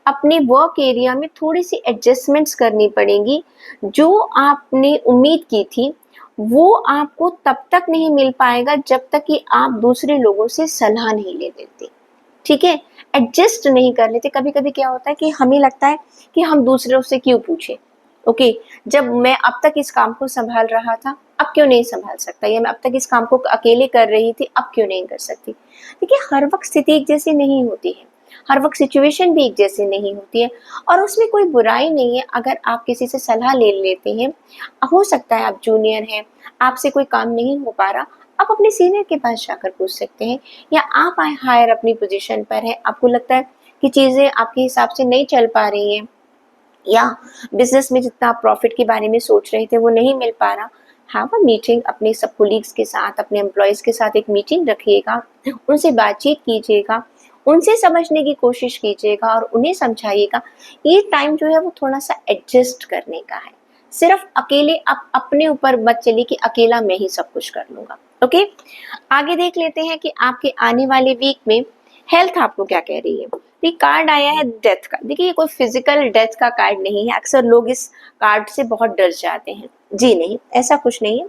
अपने वर्क एरिया में थोड़ी सी एडजस्टमेंट्स करनी पड़ेंगी। जो आपने उम्मीद की थी वो आपको तब तक नहीं मिल पाएगा जब तक कि आप दूसरे लोगों से सलाह नहीं ले लेते, ठीक है, एडजस्ट नहीं कर लेते। कभी कभी क्या होता है कि हमें लगता है कि हम दूसरों से क्यों पूछे, ओके, जब मैं अब तक इस काम को संभाल रहा था अब क्यों नहीं संभाल सकता, या मैं अब तक इस काम को अकेले कर रही थी अब क्यों नहीं कर सकती। देखिए, हर वक्त स्थिति एक जैसी नहीं होती है, हर वक्त सिचुएशन भी एक जैसी नहीं होती है, और उसमें कोई बुराई नहीं है अगर आप किसी से सलाह ले लेते हैं। हो सकता है आप जूनियर हैं, आपसे कोई काम नहीं हो पा रहा, आप अपने सीनियर के पास जाकर पूछ सकते हैं। या आप हायर अपनी पोजीशन पर है, आपको लगता है कि चीजें आपके हिसाब से नहीं चल पा रही हैं, या बिजनेस में जितना आप प्रॉफिट के बारे में सोच रहे थे वो नहीं मिल पा रहा, हैव अ मीटिंग अपने सब कोलीग्स के साथ, अपने एम्प्लॉयज के साथ एक मीटिंग रखिएगा, उनसे बातचीत कीजिएगा, उनसे समझने की कोशिश कीजिएगा और उन्हें समझाइएगा। ये टाइम जो है वो थोड़ा सा एडजस्ट करने का है। सिर्फ अकेले आप अपने ऊपर मत चलिए कि अकेला मैं ही सब कुछ कर लूंगा। ओके, आगे देख लेते हैं कि आपके आने वाले वीक में हेल्थ आपको क्या कह रही है। ये कार्ड आया है डेथ का। देखिए, ये कोई फिजिकल डेथ का कार्ड नहीं है, अक्सर लोग इस कार्ड से बहुत डर जाते हैं। जी नहीं, ऐसा कुछ नहीं है।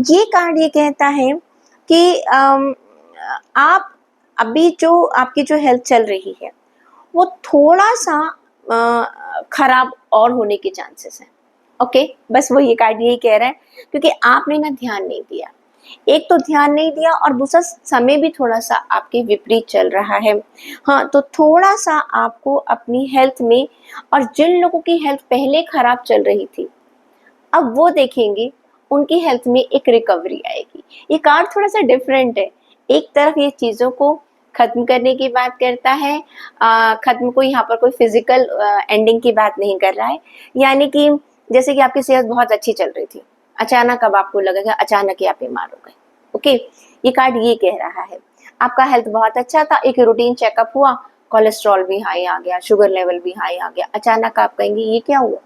ये कार्ड ये कहता है कि आप अभी जो आपकी जो हेल्थ चल रही है वो थोड़ा सा खराब और होने के चांसेस हैं। ओके, बस वो ये कार्ड यही कह रहा है, क्योंकि आपने ना ध्यान नहीं दिया, एक तो ध्यान नहीं दिया और दूसरा समय भी थोड़ा सा आपके विपरीत चल रहा है। हाँ, तो थोड़ा सा आपको अपनी हेल्थ में, और जिन लोगों की हेल्थ पहले खराब चल रही थी अब वो देखेंगे उनकी हेल्थ में एक रिकवरी आएगी। ये कार्ड थोड़ा सा डिफरेंट है। एक तरफ ये चीजों को खत्म करने की बात करता है, खत्म को यहाँ पर कोई फिजिकल एंडिंग की बात नहीं कर रहा है। यानी कि जैसे कि आपकी सेहत बहुत अच्छी चल रही थी, अचानक अब आपको लगेगा अचानक ही आप बीमार हो गए। ओके, ये कार्ड ये कह रहा है आपका हेल्थ बहुत अच्छा था, एक रूटीन चेकअप हुआ, कोलेस्ट्रॉल भी हाई आ गया, शुगर लेवल भी हाई आ गया, अचानक आप कहेंगे ये क्या हुआ।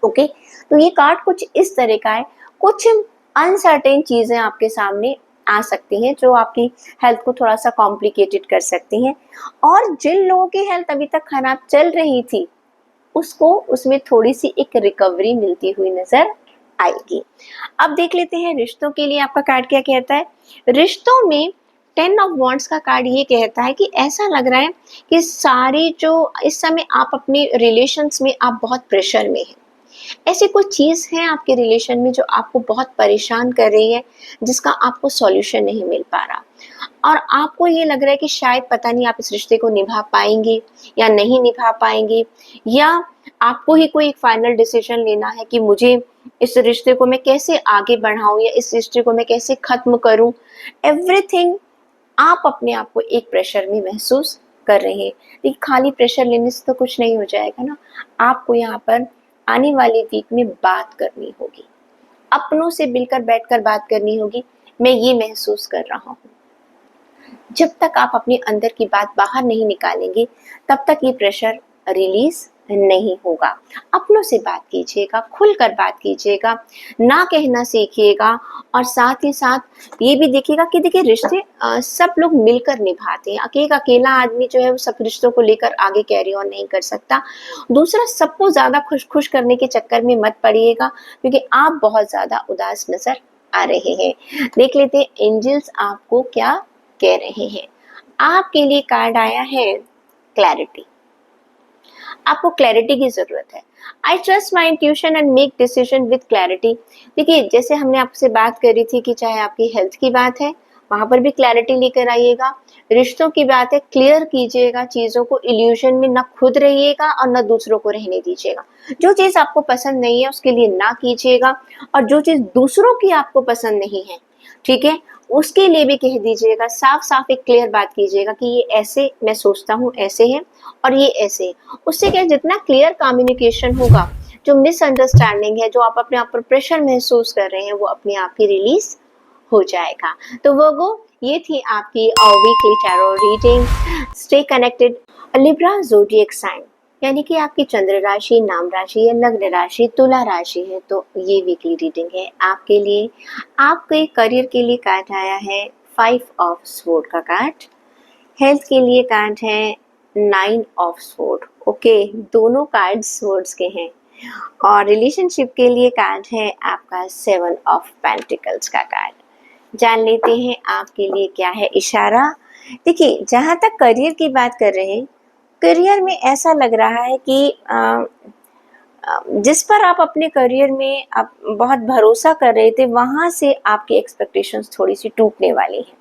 ओके, तो ये कार्ड कुछ इस तरह का है। कुछ अनसर्टेन चीजें आपके सामने आ सकती हैं जो आपकी हेल्थ को थोड़ा सा कॉम्प्लिकेटेड कर सकती हैं, और जिन लोगों की हेल्थ अभी तक खराब चल रही थी उसको उसमें थोड़ी सी एक रिकवरी मिलती हुई नजर आएगी। अब देख लेते हैं रिश्तों के लिए आपका कार्ड क्या कहता है। रिश्तों में 10 ऑफ वॉन्ड्स का कार्ड ये कहता है कि ऐसा लग रहा है कि सारी जो इस समय आप अपने रिलेशंस में आप बहुत प्रेशर में हैं। ऐसी कोई चीज है आपके रिलेशन में जो आपको बहुत परेशान कर रही है, जिसका आपको सॉल्यूशन नहीं मिल पा रहा, और आपको ये लग रहा है कि शायद पता नहीं आप इस रिश्ते को निभा पाएंगे या नहीं निभा पाएंगे, या आपको ही कोई एक फाइनल डिसीजन लेना है कि मुझे इस रिश्ते को मैं कैसे आगे बढ़ाऊं या इस रिश्ते को मैं कैसे खत्म करूं। एवरीथिंग आप अपने आप को एक प्रेशर में महसूस कर रहे हैं। लेकिन खाली प्रेशर लेने से तो कुछ नहीं हो जाएगा ना, आपको यहाँ पर आने वाले वीक में बात करनी होगी, अपनों से मिलकर बैठकर बात करनी होगी। मैं ये महसूस कर रहा हूँ, जब तक आप अपने अंदर की बात बाहर नहीं निकालेंगे तब तक ये प्रेशर रिलीज नहीं होगा। अपनों से बात कीजिएगा, खुलकर बात कीजिएगा, ना कहना सीखिएगा, और साथ ही साथ ये भी देखिएगा कि देखिए रिश्ते सब लोग मिलकर निभाते हैं। अकेला आदमी जो है वो सब रिश्तों को लेकर आगे कैरी ऑन नहीं कर सकता। दूसरा, सबको ज्यादा खुश करने के चक्कर में मत पड़िएगा, क्योंकि आप बहुत ज्यादा उदास नजर आ रहे हैं। देख लेते हैं एंजल्स आपको क्या कह रहे हैं। आपके लिए कार्ड आया है क्लैरिटी। आपको क्लैरिटी की जरूरत है। I trust my intuition and make decision with clarity. देखिए, जैसे हमने आपसे बात करी थी कि चाहे आपकी हेल्थ की बात है वहां पर भी क्लैरिटी लेकर आइएगा, रिश्तों की बात है क्लियर कीजिएगा चीजों को, इल्यूजन में ना खुद रहिएगा और ना दूसरों को रहने दीजिएगा। जो चीज आपको पसंद नहीं है उसके लिए ना कीजिएगा, और जो चीज दूसरों की आपको पसंद नहीं है, ठीक है, उसके लिए भी कह दीजिएगा। साफ साफ एक क्लियर बात कीजिएगा कि ये ऐसे मैं सोचता हूँ, ऐसे है और ये ऐसे है। उससे क्या, जितना क्लियर कम्युनिकेशन होगा, जो मिसअंडरस्टैंडिंग है, जो आप अपने आप पर प्रेशर महसूस कर रहे हैं, वो अपने आप ही रिलीज हो जाएगा। तो वर्गो, ये थी आपकी weekly tarot reading. Stay connected. Libra zodiac sign यानी कि आपकी चंद्र राशि, नाम राशि या लग्न राशि तुला राशि है, तो ये वीकली रीडिंग है आपके लिए। आपके करियर के लिए कार्ड आया है 5 ऑफ स्वॉर्ड का कार्ड। हेल्थ के लिए कार्ड है 9 ऑफ स्वॉर्ड। ओके, दोनों कार्ड स्वॉर्ड्स के हैं। और रिलेशनशिप के लिए कार्ड है आपका 7 ऑफ पेंटिकल्स का कार्ड। जान लेते हैं आपके लिए क्या है इशारा। देखिए, जहाँ तक करियर की बात कर रहे हैं, करियर में ऐसा लग रहा है कि जिस पर आप अपने करियर में आप बहुत भरोसा कर रहे थे, वहाँ से आपकी एक्सपेक्टेशंस थोड़ी सी टूटने वाली हैं।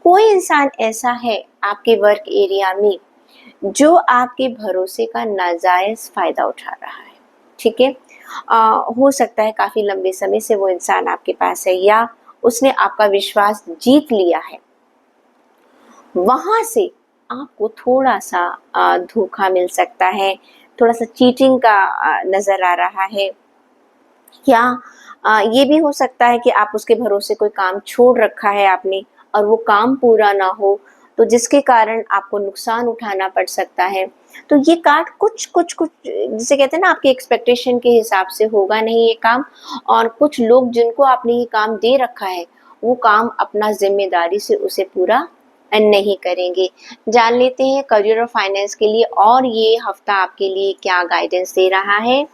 कोई इंसान ऐसा है आपके वर्क एरिया में जो आपके भरोसे का नाजायज फायदा उठा रहा है। ठीक है, हो सकता है काफी लंबे समय से वो इंसान आपके पास है, या उसने आपका विश्वास जीत लिया है। वहां से आपको थोड़ा सा धोखा मिल सकता है, थोड़ा सा चीटिंग का नजर आ रहा है। या ये भी हो सकता है कि आप उसके भरोसे कोई काम छोड़ रखा है आपने, और वो काम पूरा ना हो, तो जिसके कारण आपको नुकसान उठाना पड़ सकता है। तो ये कार्ड कुछ कुछ कुछ जिसे कहते हैं ना, आपकी एक्सपेक्टेशन के हिसाब से होगा नहीं ये काम। और कुछ लोग जिनको आपने ये काम दे रखा है, वो काम अपना जिम्मेदारी से उसे पूरा नहीं करेंगे। जान लेते हैं करियर और फाइनेंस के लिए और ये हफ्ता आपके लिए क्या गाइडेंस दे रहा है।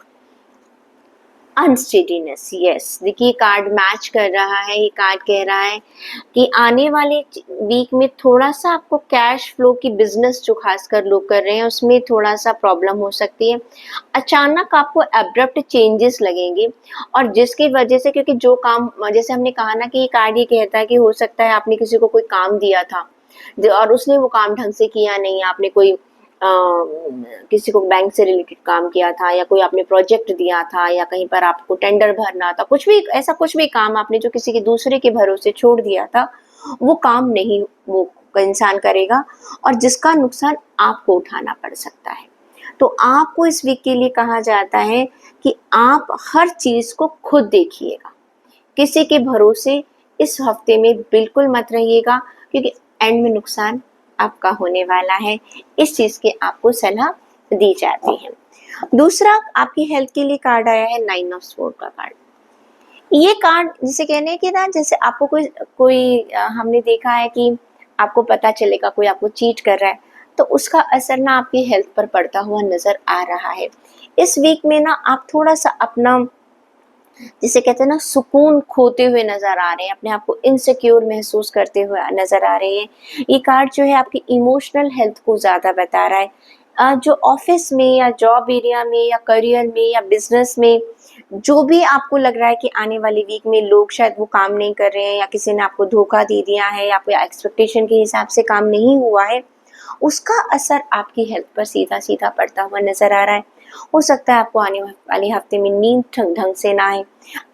अनस्टेडीनेस, यस, देखिए कार्ड मैच कर रहा है। ये कार्ड कह रहा है कि आने वाले वीक में थोड़ा सा आपको कैश फ्लो की बिजनेस जो खासकर लोग कर रहे हैं उसमें थोड़ा सा प्रॉब्लम हो सकती है। अचानक आपको एब्रप्ट चेंजेस लगेंगे, और जिसकी वजह से, क्योंकि जो काम, जैसे हमने कहा ना कि ये कार्ड ये कहता है कि हो सकता है आपने किसी को कोई काम दिया था और उसने वो काम ढंग से किया नहीं, आपने कोई किसी को बैंक से रिलेटेड काम किया था, या कोई आपने प्रोजेक्ट दिया था, या कहीं पर आपको टेंडर भरना था, कुछ भी ऐसा, कुछ भी काम आपने जो किसी के दूसरे के भरोसे छोड़ दिया था, वो काम नहीं वो इंसान करेगा, और जिसका नुकसान आपको उठाना पड़ सकता है। तो आपको इस वीक के लिए कहा जाता है कि आप हर चीज को खुद देखिएगा, किसी के भरोसे इस हफ्ते में बिल्कुल मत रहिएगा, क्योंकि एंड में नुकसान आपका होने वाला है। इस चीज की आपको सलाह दी जाती है। दूसरा, आपकी हेल्थ के लिए कार्ड आया है 9 ऑफ स्वॉर्ड का कार्ड। ये कार्ड जिसे कहने हैं कि ना, जैसे आपको कोई कोई हमने देखा है कि आपको पता चलेगा कोई आपको चीट कर रहा है, तो उसका असर ना आपकी हेल्थ पर पड़ता हुआ नजर आ रहा है। इस वीक में ना आप थोड़ा सा अपना, जिसे कहते हैं ना, सुकून खोते हुए नजर आ रहे हैं, अपने आप को इनसिक्योर महसूस करते हुए नजर आ रहे हैं। ये कार्ड जो है आपकी इमोशनल हेल्थ को ज्यादा बता रहा है। जो ऑफिस में या जॉब एरिया में या करियर में या बिजनेस में जो भी आपको लग रहा है कि आने वाले वीक में लोग शायद वो काम नहीं कर रहे हैं, या किसी ने आपको धोखा दे दिया है, या कोई एक्सपेक्टेशन के हिसाब से काम नहीं हुआ है, उसका असर आपकी हेल्थ पर सीधा सीधा पड़ता हुआ नजर आ रहा है। हो सकता है आपको आने वाले हफ्ते में नींद ढंग से ना आए,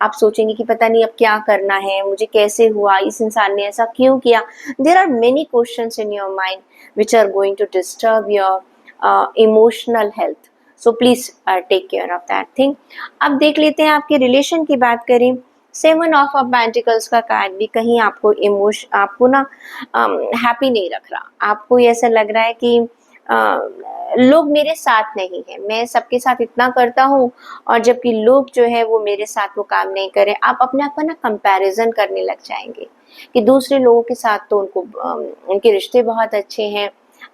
आप सोचेंगे कि पता नहीं अब क्या करना है, मुझे कैसे हुआ, इस इंसान ने ऐसा क्यों किया। There are many questions in your mind which are going to disturb your emotional health. So please take care of that thing. अब देख लेते हैं आपके रिलेशन की बात करें। 7 ऑफ पेंटिकल्स का कार्ड भी कहीं आपको आपको ना हैप्पी नहीं रख रहा। आपको ऐसा लग रहा है कि लोग मेरे साथ नहीं है, मैं सबके साथ इतना करता हूँ, और जबकि लोग जो है वो मेरे साथ वो काम नहीं करे। आप अपने आप को ना कंपैरिजन करने लग जाएंगे कि दूसरे लोगों के साथ तो उनके रिश्ते बहुत अच्छे हैं,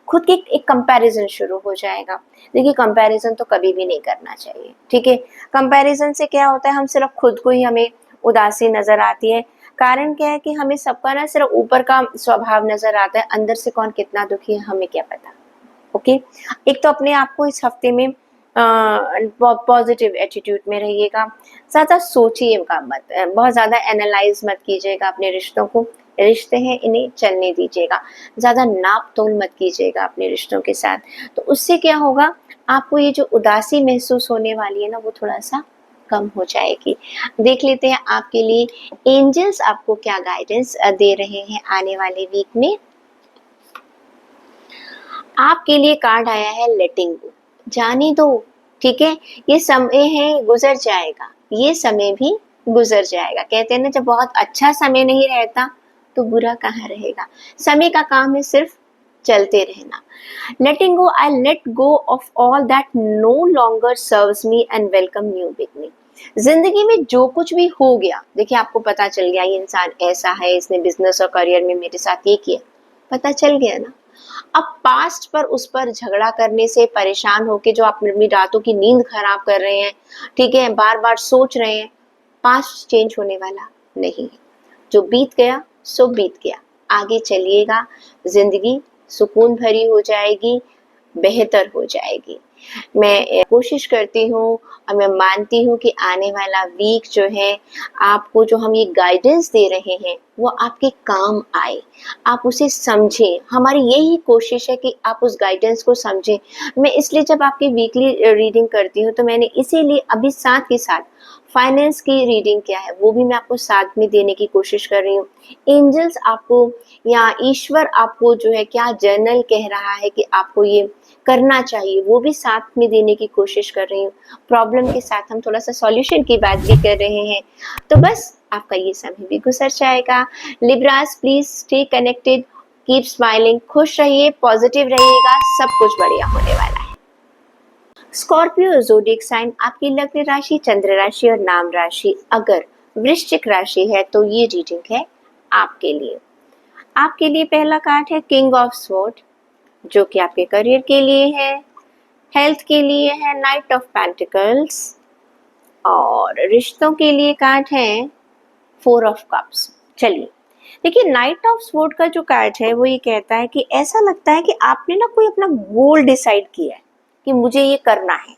खुद के एक कंपैरिजन शुरू हो जाएगा। देखिए, कंपैरिजन तो कभी भी नहीं करना चाहिए। ठीक है, कंपैरिजन से क्या होता है, हम सिर्फ खुद को ही हमें उदासी नजर आती है। कारण क्या है कि हमें सबका ना सिर्फ ऊपर का स्वभाव नजर आता है, अंदर से कौन कितना दुखी है हमें क्या पता। ओके, एक तो अपने आप को इस हफ्ते में पॉजिटिव एटीट्यूड में रहिएगा, ज़्यादा सोचिएगा मत, बहुत ज़्यादा एनालाइज मत कीजिएगा अपने रिश्तों को। रिश्ते हैं, इन्हें चलने दीजिएगा, ज़्यादा नाप तोल मत कीजिएगा अपने रिश्तों के साथ। तो उससे क्या होगा, आपको ये जो उदासी महसूस होने वाली है ना, वो थोड़ा सा कम हो जाएगी। देख लेते हैं आपके लिए एंजल्स आपको क्या गाइडेंस दे रहे हैं आने वाले वीक में। आपके लिए कार्ड आया है लेटिंग गो, जाने दो। ठीक है, ये समय है, गुजर जाएगा, ये समय भी गुजर जाएगा। कहते हैं ना, जब बहुत अच्छा समय नहीं रहता तो बुरा कहाँ रहेगा। समय का काम है सिर्फ चलते रहना। Letting go, I let go of all that no longer serves me and welcome new beginning. जिंदगी में जो कुछ भी हो गया, देखिए आपको पता चल गया ये इंसान ऐसा है, इसने बिजनेस और करियर में मेरे साथ ये किया, पता चल गया ना। अब पास्ट पर उस पर झगड़ा करने से परेशान होके जो आप अपनी रातों की नींद खराब कर रहे हैं, ठीक है, बार बार सोच रहे हैं, पास्ट चेंज होने वाला नहीं है। जो बीत गया सो बीत गया, आगे चलिएगा, जिंदगी सुकून भरी हो जाएगी, बेहतर हो जाएगी। मैं कोशिश करती हूँ और मैं मानती हूँ कि आने वाला वीक जो है, आपको जो हम ये गाइडेंस दे रहे हैं वो आपके काम आए, आप उसे समझें। हमारी यही कोशिश है कि आप उस गाइडेंस को समझें। मैं इसलिए जब आपकी वीकली रीडिंग करती हूँ तो मैंने इसीलिए अभी साथ के साथ फाइनेंस की रीडिंग क्या है वो भी मैं आपको साथ में देने की कोशिश कर रही हूँ। एंजल्स आपको या ईश्वर आपको जो है क्या जर्नल कह रहा है कि आपको ये करना चाहिए, वो भी साथ में देने की कोशिश कर रही हूँ। प्रॉब्लम के साथ हम थोड़ा सा सॉल्यूशन की बात भी कर रहे हैं। तो बस आपका ये समय भी गुजर जाएगा। Libras please stay connected, keep smiling, खुश रहिए, पॉजिटिव रहिएगा, सब कुछ बढ़िया होने वाला है। स्कॉर्पियो ज़ोडिएक साइन, आपकी लग्न राशि, चंद्र राशि और नाम राशि अगर वृश्चिक राशि है तो ये रीडिंग है आपके लिए। आपके लिए पहला कार्ड है किंग ऑफ स्वॉर्ड, जो कि आपके करियर के लिए है, हेल्थ के लिए है नाइट ऑफ पेंटिकल्स, और रिश्तों के लिए कार्ड है फोर ऑफ कप्स। चलिए देखिए, नाइट ऑफ स्वॉर्ड का जो कार्ड है वो ये कहता है कि ऐसा लगता है कि आपने ना कोई अपना गोल डिसाइड किया है कि मुझे ये करना है,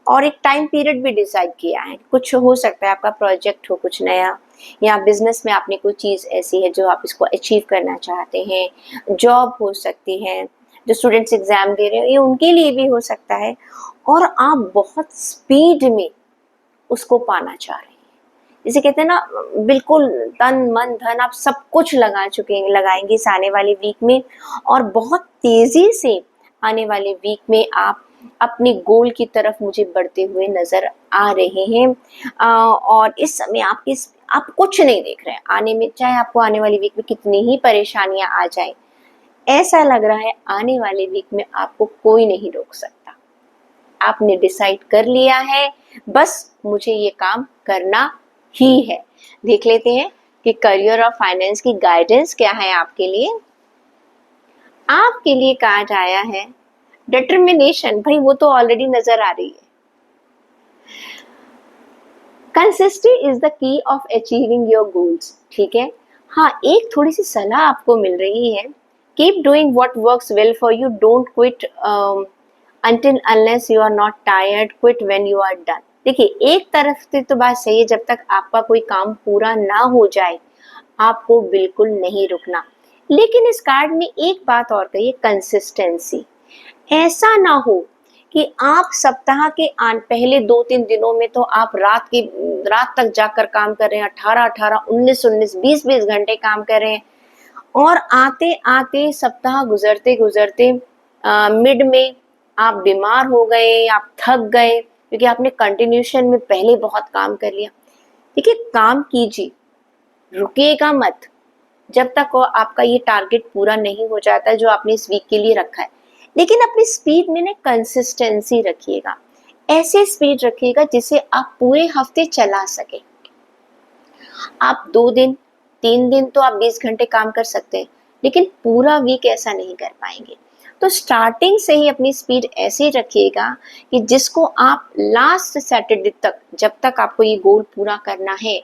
और एक टाइम पीरियड भी डिसाइड किया है। कुछ हो सकता है आपका प्रोजेक्ट हो कुछ नया, या बिजनेस में आपने कोई चीज़ ऐसी है जो आप इसको अचीव करना चाहते हैं, जॉब हो सकती है, जो स्टूडेंट्स एग्जाम दे रहे हैं ये उनके लिए भी हो सकता है, और आप बहुत स्पीड में उसको पाना चाह रहे हैं। जिसे कहते हैं ना, बिल्कुल तन मन धन आप सब कुछ लगाएंगे इस आने वाले वीक में, और बहुत तेजी से आने वाले वीक में आप अपने गोल की तरफ मुझे बढ़ते हुए नजर आ रहे हैं। और इस समय आप कुछ नहीं देख रहे हैं आने में, चाहे आपको आने वाली वीक में कितनी ही परेशानियां आ जाए, ऐसा लग रहा है आने वाले वीक में आपको कोई नहीं रोक सकता। आपने डिसाइड कर लिया है, बस मुझे ये काम करना ही है। देख लेते हैं कि करियर और फाइनेंस की गाइडेंस क्या है आपके लिए। आपके लिए कार्ड आया है डिटर्मिनेशन। भाई वो तो ऑलरेडी नजर आ रही है। Consistency is the key of achieving your goals, ठीक है। हाँ, एक थोड़ी सी सलाह आपको मिल रही है, keep doing what works well for you, don't quit until unless you are not tired, quit when you are done। देखिए, एक तरफ से तो बात सही है, जब तक आपका कोई काम पूरा ना हो जाए आपको बिल्कुल नहीं रुकना। लेकिन इस कार्ड में एक बात और कही है, कंसिस्टेंसी। ऐसा ना हो कि आप सप्ताह के पहले 2-3 दिनों में तो आप रात तक जाकर काम कर रहे हैं, 18-18, 19-19, 20-20 घंटे काम कर रहे हैं, और आते आते सप्ताह गुजरते गुजरते मिड में आप बीमार हो गए, आप थक गए, क्योंकि आपने कंटिन्यूशन में पहले बहुत काम कर लिया। देखिए, काम कीजिए, रुकिएगा मत जब तक आपका ये टारगेट पूरा नहीं हो जाता है जो आपने इस वीक के लिए रखा है। लेकिन अपनी स्पीड में ना कंसिस्टेंसी रखिएगा, ऐसे स्पीड रखिएगा जिसे आप पूरे हफ्ते चला सके। आप 2 दिन 3 दिन तो आप 20 घंटे काम कर सकते हैं, लेकिन पूरा वीक ऐसा नहीं कर पाएंगे। तो स्टार्टिंग से ही अपनी स्पीड ऐसे रखिएगा कि जिसको आप लास्ट सैटरडे तक, जब तक आपको ये गोल पूरा करना है,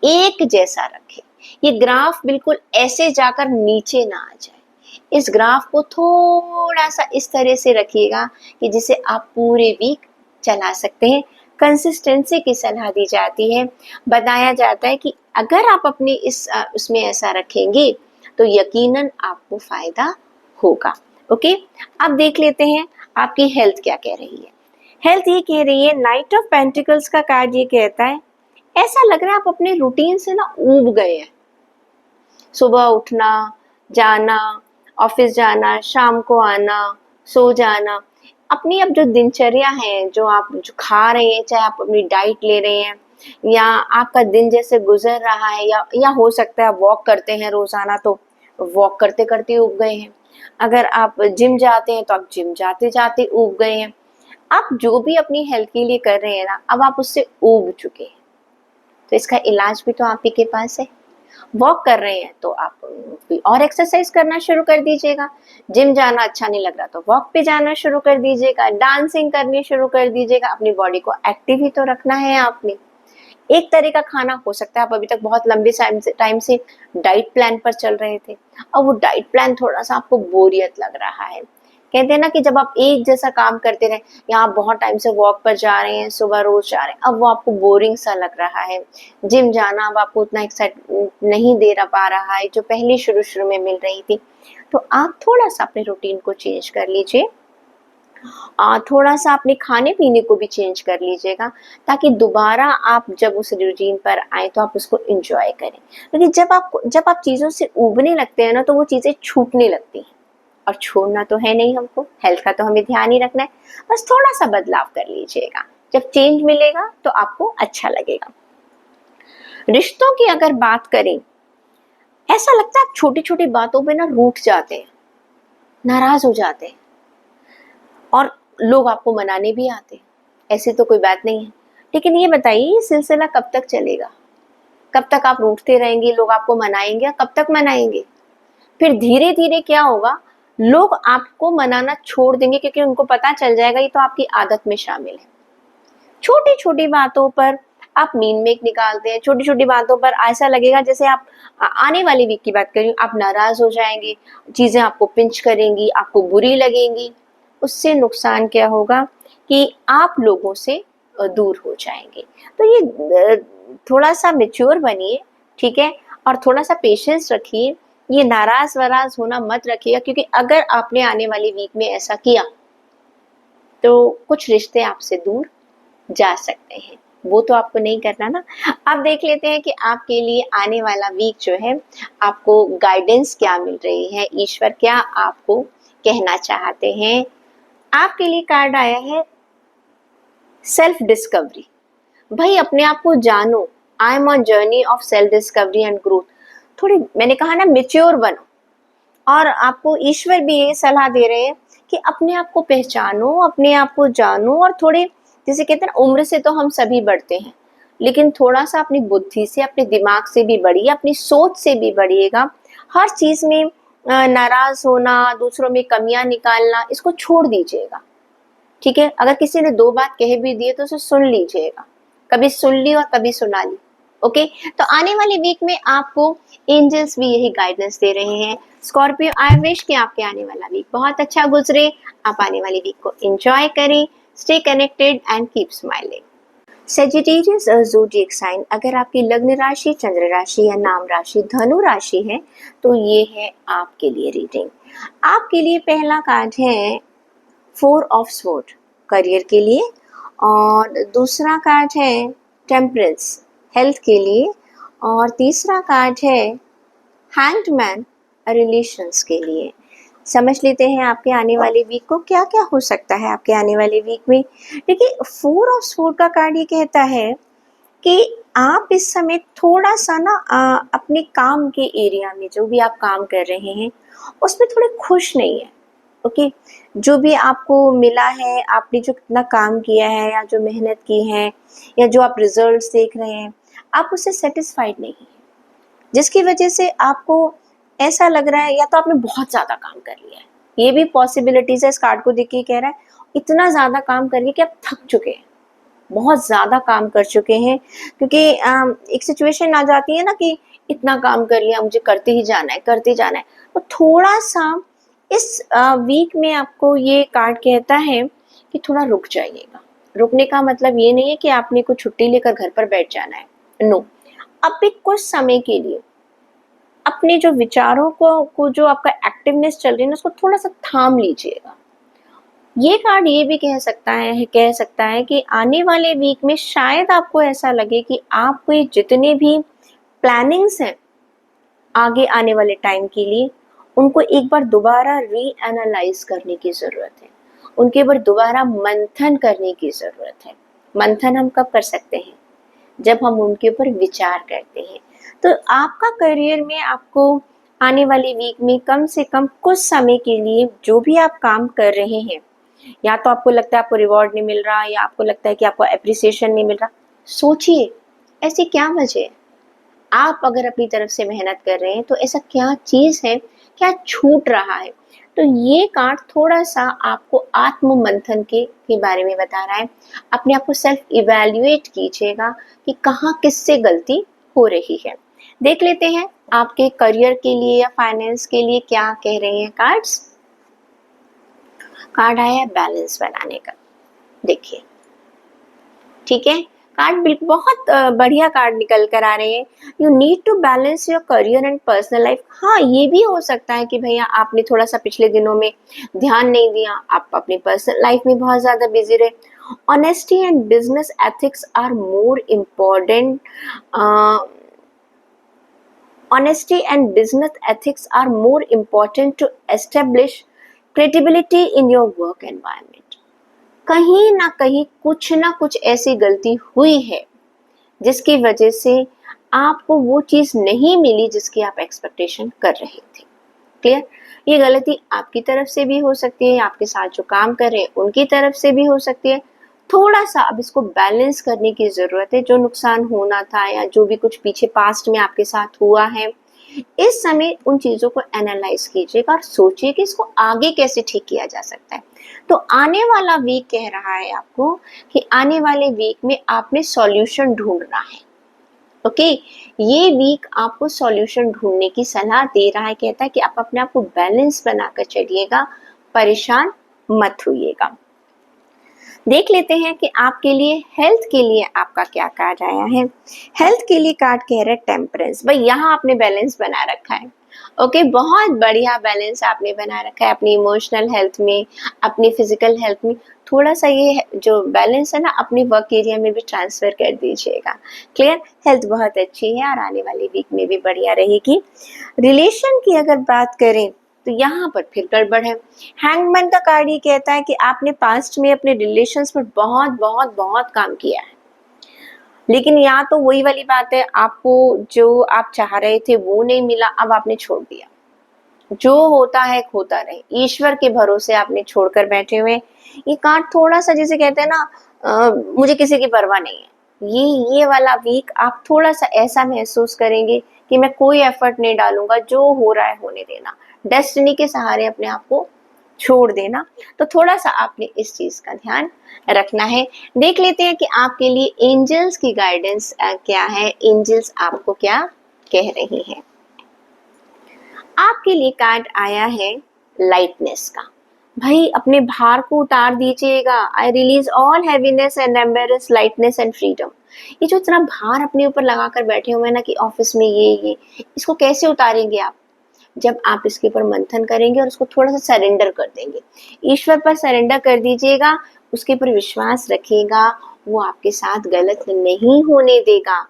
एक जैसा रखें। ये ग्राफ बिल्कुल ऐसे जाकर नीचे ना आ जाए। इस ग्राफ को थोड़ा सा इस तरह से रखिएगा कि जिसे आप पूरे वीक चला सकते हैं। कंसिस्टेंसी की सलाह दी जाती है, बताया जाता है कि अगर आप अपनी उसमें ऐसा रखेंगे तो यकीनन आपको फायदा होगा। ओके, अब देख लेते हैं आपकी हेल्थ क्या कह रही है। हेल्थ ये कह रही है, नाइट ऑफ पेंटिकल्स का कार्ड ये कहता है, ऐसा लग रहा है आप अपने रूटीन से ना ऊब गए हैं। सुबह उठना, जाना, ऑफिस जाना, शाम को आना, सो जाना, अपनी अब जो दिनचर्या है, जो आप जो खा रहे हैं, चाहे आप अपनी डाइट ले रहे हैं, या आपका दिन जैसे गुजर रहा है, या हो सकता है आप वॉक करते हैं रोजाना, तो वॉक करते करते ऊब गए हैं। अगर आप जिम जाते हैं तो आप जिम जाते जाते ऊब गए हैं। आप जो भी अपनी हेल्थ के लिए कर रहे हैं ना, अब आप उससे ऊब चुके हैं, तो इसका इलाज भी तो आप ही के पास है। वॉक कर रहे हैं तो आप कोई और एक्सरसाइज करना शुरू कर दीजिएगा। जिम जाना अच्छा नहीं लग रहा तो वॉक पे जाना शुरू कर दीजिएगा, डांसिंग करनी शुरू कर दीजिएगा। अपनी बॉडी को एक्टिव ही तो रखना है आपने। एक तरह का खाना हो सकता है, आप अभी तक बहुत लंबे टाइम से डाइट प्लान पर चल रहे थे, अब वो डाइट प्लान थोड़ा सा आपको बोरियत लग रहा है। कहते हैं ना कि जब आप एक जैसा काम करते रहे, या आप बहुत टाइम से वॉक पर जा रहे हैं, सुबह रोज जा रहे हैं, अब वो आपको बोरिंग सा लग रहा है। जिम जाना अब आपको उतना एक्साइट नहीं दे पा रहा है जो पहले शुरू शुरू में मिल रही थी। तो आप थोड़ा सा अपने रूटीन को चेंज कर लीजिए, थोड़ा सा अपने खाने पीने को भी चेंज कर लीजिएगा, ताकि दोबारा आप जब उस रूटीन पर आए तो आप उसको एंजॉय करें। क्योंकि जब आप चीज़ों से ऊबने लगते हैं ना, तो वो चीज़ें छूटने लगती हैं, और छोड़ना तो है नहीं हमको, हेल्थ का तो हमें ध्यान ही रखना है। बस थोड़ा सा बदलाव कर लीजिएगा, जब चेंज मिलेगा तो आपको अच्छा लगेगा। रिश्तों की अगर बात करें, ऐसा लगता है आप छोटी छोटी बातों पे ना रूठ जाते हैं, नाराज हो जाते हैं, और लोग आपको मनाने भी आते हैं। ऐसी तो कोई बात नहीं है, लेकिन ये बताइए ये सिलसिला कब तक चलेगा? कब तक आप रूठते रहेंगे, लोग आपको मनाएंगे, कब तक मनाएंगे? फिर धीरे धीरे क्या होगा, लोग आपको मनाना छोड़ देंगे, क्योंकि उनको पता चल जाएगा ये तो आपकी आदत में शामिल है। छोटी छोटी बातों पर आप मीन मेक निकालते हैं, छोटी छोटी बातों पर ऐसा लगेगा जैसे आप आने वाली वीक की बात करें, आप नाराज हो जाएंगे, चीजें आपको पिंच करेंगी, आपको बुरी लगेंगी। उससे नुकसान क्या होगा कि आप लोगों से दूर हो जाएंगे। तो ये थोड़ा सा मेच्योर बनिए, ठीक है, और थोड़ा सा पेशेंस रखिए। ये नाराज वराज होना मत रखिएगा, क्योंकि अगर आपने आने वाली वीक में ऐसा किया तो कुछ रिश्ते आपसे दूर जा सकते हैं। वो तो आपको नहीं करना ना। अब देख लेते हैं कि आपके लिए आने वाला वीक जो है, आपको गाइडेंस क्या मिल रही है, ईश्वर क्या आपको कहना चाहते हैं। आपके लिए कार्ड आया है सेल्फ डिस्कवरी। भाई अपने आप को जानो, I am on journey of self discovery and growth. थोड़ी मैंने कहा ना मेच्योर बनो, और आपको ईश्वर भी ये सलाह दे रहे हैं कि अपने आप को पहचानो, अपने आप को जानो, और थोड़े जैसे कहते हैं ना, उम्र से तो हम सभी बढ़ते हैं, लेकिन थोड़ा सा अपनी बुद्धि से, अपने दिमाग से भी बढ़िए, अपनी सोच से भी बढ़िएगा। हर चीज में नाराज होना, दूसरों में कमियां निकालना, इसको छोड़ दीजिएगा, ठीक है। अगर किसी ने दो बात कह भी दिए तो उसे सुन लीजिएगा, कभी सुन ली और कभी सुना ली, ओके। तो आने वाले वीक में आपको एंजल्स भी यही गाइडेंस दे रहे हैं। स्कॉर्पियो, आई विश कि आपके आने वाला वीक बहुत अच्छा गुजरे, आप आने वाले वीक को एंजॉय करें, stay connected and keep smiling. Sagittarius zodiac sign, अगर आपकी लग्न राशि, चंद्र राशि या नाम राशि धनु राशि है तो ये है आपके लिए रीडिंग। आपके लिए पहला कार्ड है 4 ऑफ स्वॉर्ड, करियर के लिए, और दूसरा कार्ड है टेम्परेंस, हेल्थ के लिए, और तीसरा कार्ड है हैंग्ड मैन, रिलेशंस के लिए। समझ लेते हैं आपके आने वाले वीक को क्या क्या हो सकता है आपके आने वाले वीक में। देखिए 4 ऑफ स्वॉर्ड का कार्ड ये कहता है कि आप इस समय थोड़ा सा ना अपने काम के एरिया में जो भी आप काम कर रहे हैं उसमें थोड़े खुश नहीं है, ओके। जो भी आपको मिला है, आपने जो कितना काम किया है या जो मेहनत की है या जो आप रिजल्ट्स देख रहे हैं, आप उससे सेटिस्फाइड नहीं है, जिसकी वजह से आपको ऐसा लग रहा है या तो आपने बहुत ज़्यादा काम कर लिया है, ये भी पॉसिबिलिटीज है। इस कार्ड को देख के कह रहा है इतना ज़्यादा काम करिए कि आप थक चुके हैं, बहुत ज़्यादा काम कर चुके हैं, क्योंकि एक सिचुएशन आ जाती है ना कि इतना काम कर लिया, मुझे करते ही जाना है, करते जाना है। तो थोड़ा सा इस वीक में आपको ये कार्ड कहता है कि थोड़ा रुक जाइएगा। रुकने का मतलब ये नहीं है कि आपने कुछ छुट्टी लेकर घर पर बैठ जाना है, नो। अब भी कुछ समय के लिए अपने जो विचारों को जो आपका एक्टिवनेस चल रही है ना, उसको थोड़ा सा थाम लीजिएगा। ये कार्ड ये भी कह सकता है कि आने वाले वीक में शायद आपको ऐसा लगे कि आपको ये जितने भी प्लानिंग्स हैं आगे आने वाले टाइम के लिए, उनको एक बार दोबारा रीएनालाइज करने की ज़रूरत है, उनके ऊपर दोबारा मंथन करने की ज़रूरत है। मंथन हम कब कर सकते हैं? जब हम उनके ऊपर विचार करते हैं। तो आपका करियर में आपको आने वाली वीक में कम से कम कुछ समय के लिए जो भी आप काम कर रहे हैं, या तो आपको लगता है आपको रिवॉर्ड नहीं मिल रहा, या आपको लगता है कि आपको एप्रिसिएशन नहीं मिल रहा, सोचिए ऐसी क्या वजह है। आप अगर अपनी तरफ से मेहनत कर रहे हैं तो ऐसा क्या चीज़ है, क्या छूट रहा है। तो ये कार्ड थोड़ा सा आपको आत्म मंथन के बारे में बता रहा है। अपने आप को सेल्फ इवैल्यूएट कीजिएगा कि कहाँ किससे गलती हो रही है। देख लेते हैं आपके करियर के लिए या फाइनेंस के लिए क्या कह रहे हैं कार्ड्स। कार्ड आया है बैलेंस बनाने का, देखिए ठीक है। कार्ड बिल्कुल बहुत बढ़िया कार्ड निकल कर आ रहे हैं। You need to balance your career and personal life. हाँ, ये भी हो सकता है कि भैया आपने थोड़ा सा पिछले दिनों में ध्यान नहीं दिया, आप अपनी पर्सनल लाइफ में बहुत ज़्यादा बिजी रहे। Honesty and business ethics are more important. Honesty and business ethics are more important to establish credibility in your work environment. कहीं ना कहीं कुछ ना कुछ ऐसी गलती हुई है जिसकी वजह से आपको वो चीज नहीं मिली जिसकी आप एक्सपेक्टेशन कर रहे थे। क्लियर? ये गलती आपकी तरफ से भी हो सकती है, आपके साथ जो काम कर रहे हैं उनकी तरफ से भी हो सकती है। थोड़ा सा अब इसको बैलेंस करने की जरूरत है। जो नुकसान होना था या जो भी कुछ पीछे पास्ट में आपके साथ हुआ है, इस समय उन चीजों को एनालाइज कीजिएगा और सोचिए कि इसको आगे कैसे ठीक किया जा सकता है। तो आने वाला वीक कह रहा है आपको कि आने वाले वीक में आपने सॉल्यूशन ढूंढना है। ओके, ये वीक आपको सॉल्यूशन ढूंढने की सलाह दे रहा है। कहता है कि आप अपने आप को बैलेंस बनाकर चलिएगा, परेशान मत होइएगा। देख लेते हैं कि आपके लिए हेल्थ के लिए आपका क्या कार्ड आया है। हेल्थ के लिए कार्ड कह रहा है टेम्परेंस। भाई यहाँ आपने बैलेंस बना रखा है। ओके, बहुत बढ़िया बैलेंस आपने बना रखा है अपनी इमोशनल हेल्थ में, अपनी फिजिकल हेल्थ में। थोड़ा सा ये जो बैलेंस है ना अपने वर्क एरिया में भी ट्रांसफर कर दीजिएगा। क्लियर? हेल्थ बहुत अच्छी है और आने वाली वीक में भी बढ़िया रहेगी। रिलेशन की अगर बात करें तो यहाँ पर फिर गड़बड़ है। हैंगमैन का कार्ड ये कहता है कि आपने पास्ट में अपने रिलेशंस में बहुत बहुत बहुत काम किया है, लेकिन यहाँ तो वही वाली बात है, आपको जो आप चाह रहे थे वो नहीं मिला, अब आपने छोड़ दिया। जो होता है होता रहे, ईश्वर के भरोसे आपने छोड़कर बैठे हुए। ये कार्ड थोड़ा सा जैसे कहते हैं ना, मुझे किसी की परवाह नहीं है। ये वाला वीक आप थोड़ा सा ऐसा महसूस करेंगे कि मैं कोई एफर्ट नहीं डालूंगा, जो हो रहा है होने देना, डेस्टिनी के सहारे अपने आप को छोड़ देना। तो थोड़ा सा आपने इस चीज का ध्यान रखना है। देख लेते हैं कि आपके लिए एंजल्स की गाइडेंस क्या है, एंजल्स आपको क्या कह रहे हैं। आपके लिए कार्ड आया है लाइटनेस का। भाई अपने भार को उतार दीजिएगा। I release all heaviness and embarrass lightness and freedom. ये जो इतना भार अपने ऊपर लगा कर बैठे हुए हैं ना कि ऑफिस में ये इसको कैसे उतारेंगे आप? जब आप इसके ऊपर मंथन करेंगे और उसको थोड़ा सा सरेंडर कर देंगे, ईश्वर पर सरेंडर कर दीजिएगा, उसके ऊपर विश्वास रखिएगा, वो आपके साथ गलत नहीं होने देगा।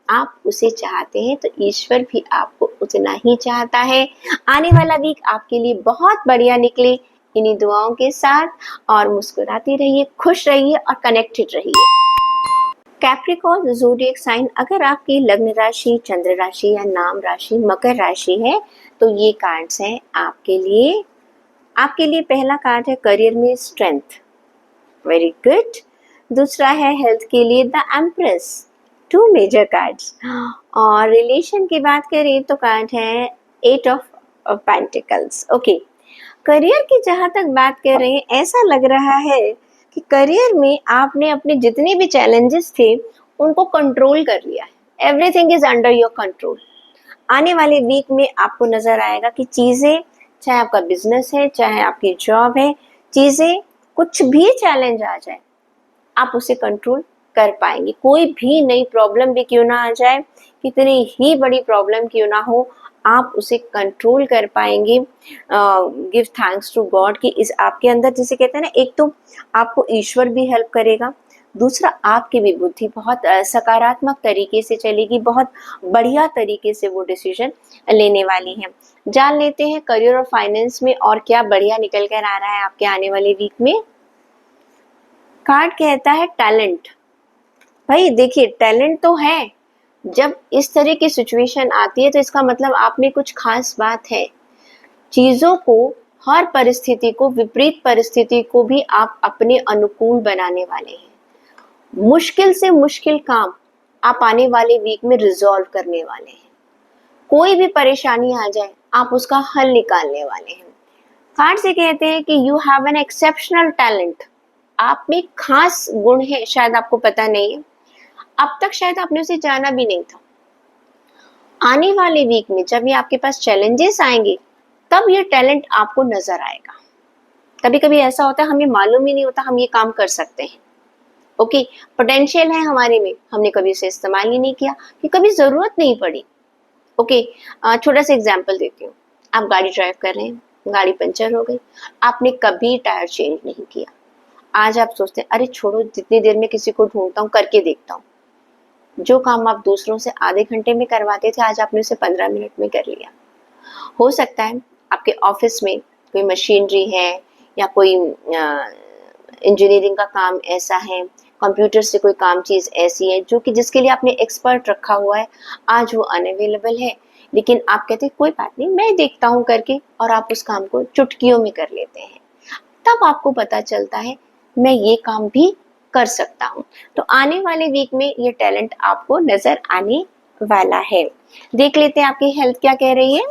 आप उसे चाहते हैं तो ईश्वर भी आपको उतना ही चाहता है। आने वाला वीक आपके लिए बहुत बढ़िया निकले इन्हीं दुआओं के साथ, और मुस्कुराते रहिए, खुश रहिए और कनेक्टेड रहिए। कैप्रिकॉर्न ज़ोडिएक साइन, अगर आपकी लग्न राशि, चंद्र राशि या नाम राशि मकर राशि है तो ये कार्ड्स हैं आपके लिए। आपके लिए पहला कार्ड है करियर में स्ट्रेंथ, वेरी गुड। दूसरा है हेल्थ के लिए the empress, two major cards. और रिलेशन की बात करें तो कार्ड है eight of pentacles. Okay, career की जहां तक बात कर रहे हैं, ऐसा लग रहा है कि करियर में आपने अपने जितने भी चैलेंजेस थे उनको कंट्रोल कर लिया है। Everything is under your control. आने वाले वीक में आपको नजर आएगा कि चीजें, चाहे आपका बिजनेस है, चाहे आपकी जॉब है, चीजें कुछ भी चैलेंज आ जाए आप उसे कंट्रोल कर पाएंगे। कोई भी नई प्रॉब्लम भी क्यों ना आ जाए, कितनी ही बड़ी प्रॉब्लम क्यों ना हो, आप उसे कंट्रोल कर पाएंगे। गिव थैंक्स टू गॉड कि इस आपके अंदर, जिसे कहते हैं ना, एक तो आपको ईश्वर भी हेल्प करेगा, दूसरा आपकी भी बुद्धि बहुत सकारात्मक तरीके से चलेगी, बहुत बढ़िया तरीके से वो डिसीजन लेने वाली है। जान लेते हैं करियर और फाइनेंस में और क्या बढ़िया निकल कर आ रहा है आपके आने वाले वीक में। कार्ड कहता है टैलेंट, भाई देखिए, टैलेंट तो है। जब इस तरह की सिचुएशन आती है तो इसका मतलब आप में कुछ खास बात है। चीजों को, हर परिस्थिति को, विपरीत परिस्थिति को भी आप अपने अनुकूल बनाने वाले हैं। मुश्किल से मुश्किल काम आप आने वाले वीक में रिजॉल्व करने वाले हैं। कोई भी परेशानी आ जाए आप उसका हल निकालने वाले हैं। कार्ड से कहते हैं कि you have an exceptional talent. आप में खास गुण है, शायद आपको पता नहीं है, अब तक शायद आपने उसे जाना भी नहीं था। आने वाले वीक में जब ये आपके पास चैलेंजेस आएंगे तब ये टैलेंट आपको नजर आएगा। कभी कभी ऐसा होता है हमें मालूम ही नहीं होता हम ये काम कर सकते हैं। ओके, पोटेंशियल है हमारे में, हमने कभी उसे इस्तेमाल ही नहीं किया कि कभी जरूरत नहीं पड़ी। ओके, छोटा सा एग्जांपल देती हूँ। आप गाड़ी ड्राइव कर रहे हैं, गाड़ी पंचर हो गई, आपने कभी टायर चेंज नहीं किया। आज आप सोचते हैं अरे छोड़ो, जितनी देर में किसी को ढूंढता हूँ, करके देखता हूँ। जो काम आप दूसरों से आधे घंटे में करवाते थे आज आपने उसे 15 मिनट में कर लिया। हो सकता है आपके ऑफिस में कोई मशीनरी है या कोई इंजीनियरिंग का काम ऐसा है, कंप्यूटर से कोई काम चीज ऐसी है जो कि जिसके लिए आपने एक्सपर्ट रखा हुआ है, आज वो अनअवेलेबल है, लेकिन आप कहते हैं कोई बात नहीं मैं देखता हूँ करके, और आप उस काम को चुटकियों में कर लेते हैं। तब आपको पता चलता है मैं ये काम भी कर सकता हूँ। तो आने वाले वीक में ये टैलेंट आपको नजर आने वाला है। देख लेते हैं आपकी हेल्थ क्या कह रही है।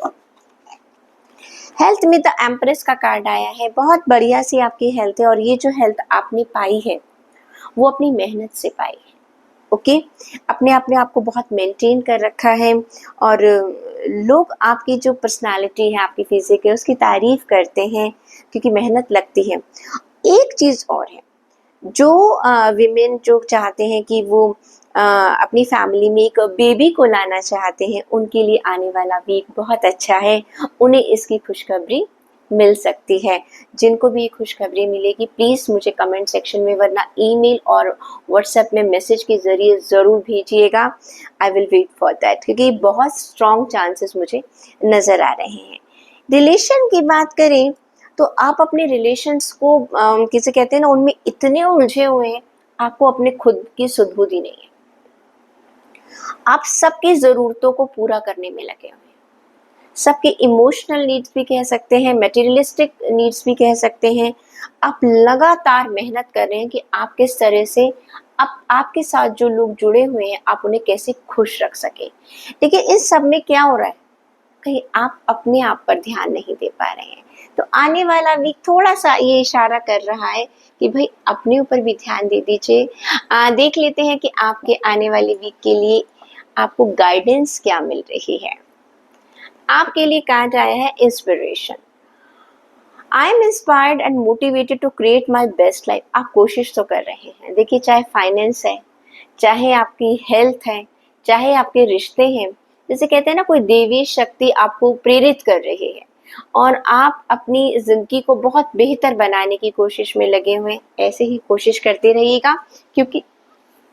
हेल्थ में द एम्प्रेस का कार्ड आया है। बहुत बढ़िया सी आपकी हेल्थ है, और ये जो हेल्थ आपने पाई है वो अपनी मेहनत से पाई है। ओके, अपने आप को बहुत मेंटेन कर रखा है, और लोग आपकी जो पर्सनालिटी है, आपकी फिजिक है, उसकी तारीफ करते हैं क्योंकि मेहनत लगती है। एक चीज और है, जो विमेन जो चाहते हैं कि वो अपनी फैमिली में एक बेबी को लाना चाहते हैं, उनके लिए आने वाला वीक बहुत अच्छा है। उन्हें इसकी खुशखबरी मिल सकती है। जिनको भी खुशखबरी मिलेगी प्लीज़ मुझे कमेंट सेक्शन में, वरना ईमेल और व्हाट्सएप में मैसेज के ज़रिए ज़रूर भेजिएगा। I will wait for that, क्योंकि बहुत स्ट्रॉन्ग चांसेस मुझे नज़र आ रहे हैं। रिलेशन की बात करें तो आप अपने रिलेशंस को किसे कहते हैं ना, उनमें इतने उलझे हुए हैं आपको अपने खुद की सुध-बुध नहीं है। आप सबकी ज़रूरतों को पूरा करने में लगे हुए हैं। सबके इमोशनल नीड्स भी कह सकते हैं, मटेरियलिस्टिक नीड्स भी कह सकते हैं। आप लगातार मेहनत कर रहे हैं कि आप किस तरह से आपके साथ जो लोग जुड़े हुए हैं आप उन्हें कैसे खुश रख सके। देखिए इस सब में क्या हो रहा है, कहीं आप अपने आप पर ध्यान नहीं दे पा रहे हैं। तो आने वाला वीक थोड़ा सा ये इशारा कर रहा है कि भाई अपने ऊपर भी ध्यान दे दीजिए। देख लेते हैं कि आपके आने वाले वीक के लिए आपको गाइडेंस क्या मिल रही है। आपके लिए कार्ड आया है inspiration. I am inspired and motivated to create my best life. आप कोशिश तो कर रहे हैं। देखिए चाहे फाइनेंस है, चाहे आपकी हेल्थ है, चाहे आपके रिश्ते हैं, जैसे कहते हैं ना कोई देवी शक्ति आपको प्रेरित कर रही है और आप अपनी जिंदगी को बहुत बेहतर बनाने की कोशिश में लगे हुए हैं। ऐसे ही कोशिश करते रहिएगा क्योंकि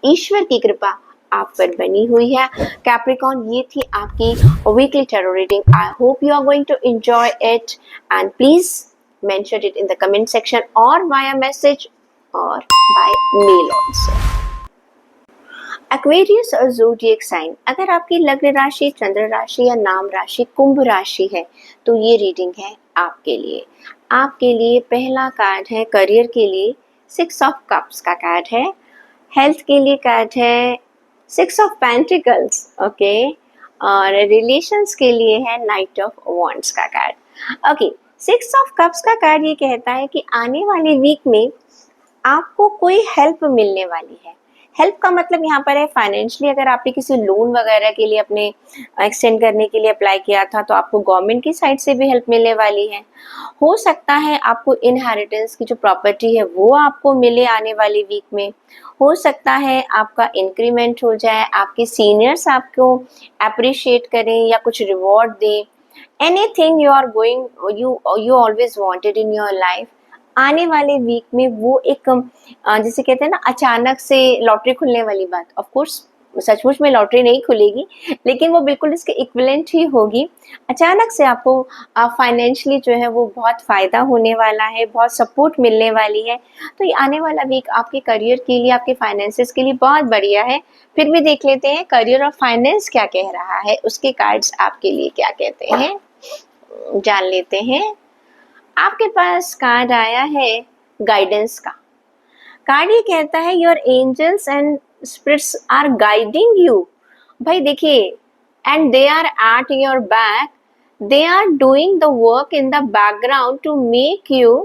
ईश्वर की कृपा आप पर बनी हुई है। कैप्रिकॉर्न, ये थी आपकी weekly tarot reading. I hope you are going to enjoy it and please mention it in the comment section और वाया मैसेज और बाय मेल आल्सो। एक्वेरियस और ज़ोडिएक साइन, अगर आपकी लग्न राशि, चंद्र राशि या नाम राशि कुंभ राशि है तो ये रीडिंग है आपके लिए। आपके लिए पहला कार्ड है करियर के लिए 6 ऑफ कप्स का कार्ड है। हेल्थ के लिए कार्ड है 6 ऑफ पेंटिकल्स, ओके, और रिलेशंस के लिए है नाइट ऑफ वॉन्ड्स का कार्ड। ओके, 6 ऑफ कप्स का कार्ड ये कहता है कि आने वाले वीक में आपको कोई हेल्प मिलने वाली है। हेल्प का मतलब यहाँ पर है फाइनेंशियली। अगर आपने किसी लोन वगैरह के लिए अपने एक्सटेंड करने के लिए अप्लाई किया था तो आपको गवर्नमेंट की साइड से भी हेल्प मिलने वाली है। हो सकता है आपको इनहेरिटेंस की जो प्रॉपर्टी है वो आपको मिले आने वाले वीक में। हो सकता है आपका इंक्रीमेंट हो जाए, आपके सीनियर्स आपको अप्रिशिएट करें या कुछ रिवॉर्ड दें। Anything you are going, you always wanted in your life, आने वाले वीक में वो एक जिसे कहते हैं ना अचानक से लॉटरी खुलने वाली बात, ऑफ कोर्स सचमुच में लॉटरी नहीं खुलेगी, लेकिन वो बिल्कुल इसके इक्विवेलेंट ही होगी। अचानक से आपको फाइनेंशियली जो है वो बहुत फ़ायदा होने वाला है, बहुत सपोर्ट मिलने वाली है। तो ये आने वाला वीक आपके करियर के लिए, आपके फाइनेंसेस के लिए बहुत बढ़िया है। फिर भी देख लेते हैं करियर और फाइनेंस क्या कह रहा है, उसके कार्ड्स आपके लिए क्या कहते हैं, जान लेते हैं। आपके पास कार्ड आया है गाइडेंस का। कार्ड ये कहता है your angels and spirits are guiding you. भाई देखिए, and they are at your back, they are doing the work in the background to make you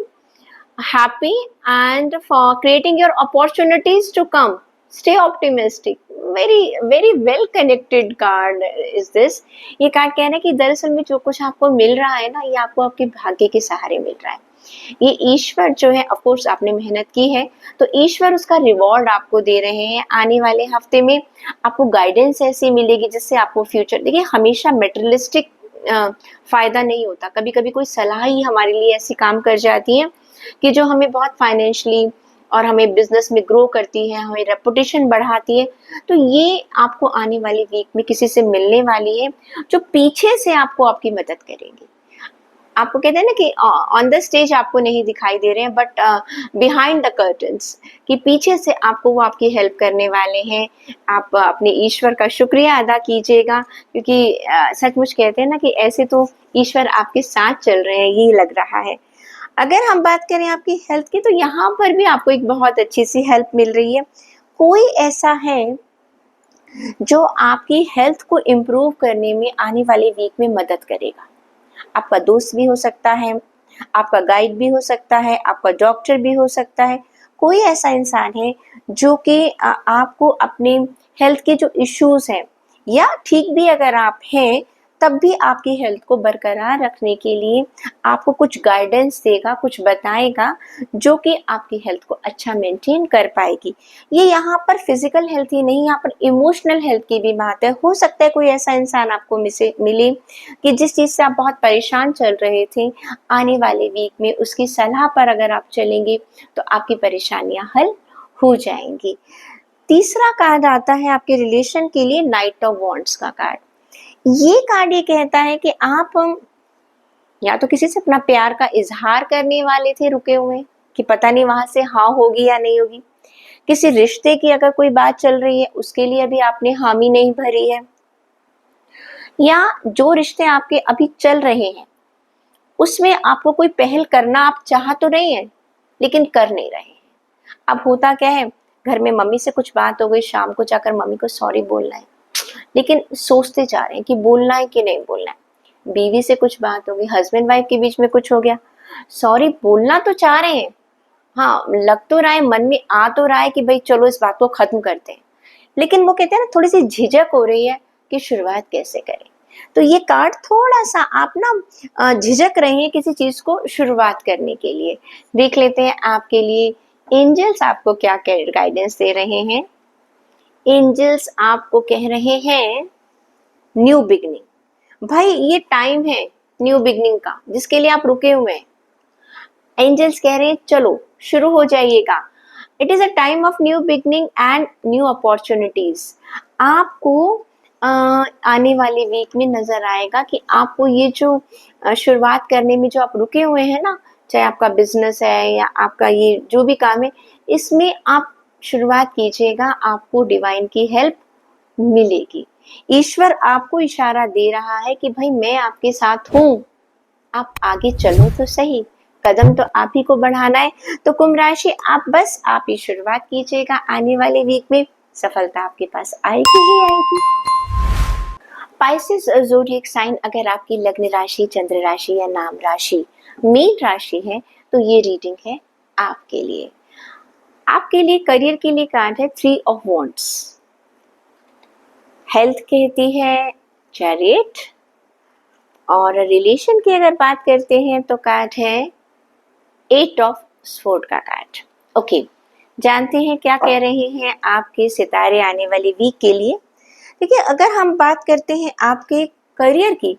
happy and for creating your opportunities to come. Stay optimistic. Very well connected card is this. ये card कह रहा है कि दरअसल में जो कुछ आपको मिल रहा है ना, ये आपको आपके भाग्य के सहारे मिल रहा है। ये ईश्वर जो है, ऑफ कोर्स आपने मेहनत की है तो ईश्वर उसका रिवॉर्ड आपको दे रहे हैं। आने वाले हफ्ते में आपको गाइडेंस ऐसी मिलेगी जिससे आपको फ्यूचर, देखिए हमेशा मेटेरियलिस्टिक फायदा नहीं होता, कभी कभी कोई सलाह ही हमारे लिए ऐसी काम कर जाती है कि जो हमें बहुत फाइनेंशियली और हमें बिजनेस में ग्रो करती है, हमें रेपुटेशन बढ़ाती है। तो ये आपको आने वाली वीक में किसी से मिलने वाली है जो पीछे से आपको आपकी मदद करेंगे। आपको कहते हैं ना कि ऑन द स्टेज आपको नहीं दिखाई दे रहे हैं, बट बिहाइंड द कर्टन्स, कि पीछे से आपको वो आपकी हेल्प करने वाले हैं। आप अपने ईश्वर का शुक्रिया अदा कीजिएगा, क्योंकि सचमुच कहते हैं ना कि ऐसे तो ईश्वर आपके साथ चल रहे हैं, यही लग रहा है। अगर हम बात करें आपकी हेल्थ की, तो यहाँ पर भी आपको एक बहुत अच्छी सी हेल्प मिल रही है। कोई ऐसा है जो आपकी हेल्थ को इम्प्रूव करने में आने वाले वीक में मदद करेगा। आपका दोस्त भी हो सकता है, आपका गाइड भी हो सकता है, आपका डॉक्टर भी हो सकता है। कोई ऐसा इंसान है जो कि आपको अपने हेल्थ के जो इश्यूज हैं, या ठीक भी अगर आप हैं तब भी आपकी हेल्थ को बरकरार रखने के लिए आपको कुछ गाइडेंस देगा, कुछ बताएगा, जो कि आपकी हेल्थ को अच्छा मेंटेन कर पाएगी। ये यहाँ पर फिजिकल हेल्थ ही नहीं, यहाँ पर इमोशनल हेल्थ की भी बात है। हो सकता है कोई ऐसा इंसान आपको मिले कि जिस चीज़ से आप बहुत परेशान चल रहे थे, आने वाले वीक में उसकी सलाह पर अगर आप चलेंगे तो आपकी परेशानियां हल हो जाएंगी। तीसरा कार्ड आता है आपके रिलेशन के लिए, नाइट ऑफ वॉन्ड्स का कार्ड। ये कार्ड ये कहता है कि आप या तो किसी से अपना प्यार का इजहार करने वाले थे रुके हुए, कि पता नहीं वहां से हाँ होगी या नहीं होगी। किसी रिश्ते की अगर कोई बात चल रही है, उसके लिए अभी आपने हामी नहीं भरी है, या जो रिश्ते आपके अभी चल रहे हैं उसमें आपको कोई पहल करना आप चाह तो रहे हैं लेकिन कर नहीं रहे हैं। अब होता क्या है, घर में मम्मी से कुछ बात हो गई, शाम को जाकर मम्मी को सॉरी बोलना है, लेकिन सोचते जा रहे हैं कि बोलना है कि नहीं बोलना है। बीवी से कुछ बात हो गई, हस्बैंड वाइफ के बीच में कुछ हो गया, सॉरी बोलना तो चाह रहे हैं, हाँ लग तो रहा है, मन में आ तो रहा है कि भाई चलो इस बात को खत्म करते हैं, लेकिन वो कहते हैं ना थोड़ी सी झिझक हो रही है कि शुरुआत कैसे करें। तो ये कार्ड थोड़ा सा आप ना झिझक रहे हैं किसी चीज को शुरुआत करने के लिए। देख लेते हैं आपके लिए एंजल्स आपको क्या गाइडेंस दे रहे हैं। एंजल्स आपको कह रहे हैं न्यू बिगनिंग। भाई ये टाइम है न्यू बिगनिंग का, जिसके लिए आप रुके हुए हैं। एंजल्स कह रहे हैं चलो शुरू हो जाइएगा। It is a time of new beginning and new opportunities. आपको आने वाले वीक में नजर आएगा कि आपको ये जो शुरुआत करने में जो आप रुके हुए हैं ना, चाहे आपका बिजनेस है या आपका ये जो भी काम है, इसमें आप शुरुआत कीजिएगा, आपको डिवाइन की हेल्प मिलेगी। ईश्वर आपको इशारा दे रहा है कि भाई मैं आपके साथ हूँ, आप आगे चलो तो सही, कदम तो आप ही को बढ़ाना है। तो कुंभ राशि, आप ही शुरुआत कीजिएगा, आने वाले वीक में सफलता आपके पास आएगी ही आएगी। पाइसेस ज़ोडिएक साइन अगर आपकी लग्न राशि, चंद्र राशि या नाम राशि मीन राशि है तो ये रीडिंग है आपके लिए। आपके लिए करियर के लिए कार्ड है 3 ऑफ वॉन्ड्स। हेल्थ कहती है चैरियट, और रिलेशन की अगर बात करते हैं तो कार्ड है 8 ऑफ स्वॉर्ड का कार्ड। ओके, जानते हैं क्या कह रहे हैं आपके सितारे आने वाली वीक के लिए। देखिए, अगर हम बात करते हैं आपके करियर की,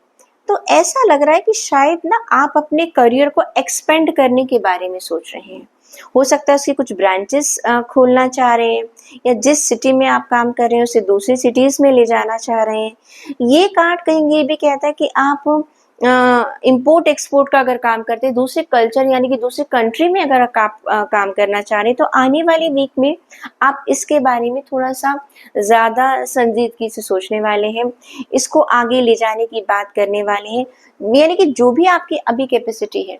तो ऐसा लग रहा है कि शायद ना आप अपने करियर को एक्सपेंड करने के बारे में सोच रहे हैं। हो सकता है उसकी कुछ ब्रांचेस खोलना चाह रहे हैं, या जिस सिटी में आप काम कर रहे हैं उसे दूसरी सिटीज में ले जाना चाह रहे हैं। ये कार्ड कहीं ये भी कहता है कि आप इम्पोर्ट एक्सपोर्ट का अगर काम करते हैं, दूसरे कल्चर यानी कि दूसरे कंट्री में अगर आप काम करना चाह रहे हैं, तो आने वाले वीक में आप इसके बारे में थोड़ा सा ज़्यादा संजीदगी से सोचने वाले हैं, इसको आगे ले जाने की बात करने वाले हैं, यानी कि जो भी आपकी अभी कैपेसिटी है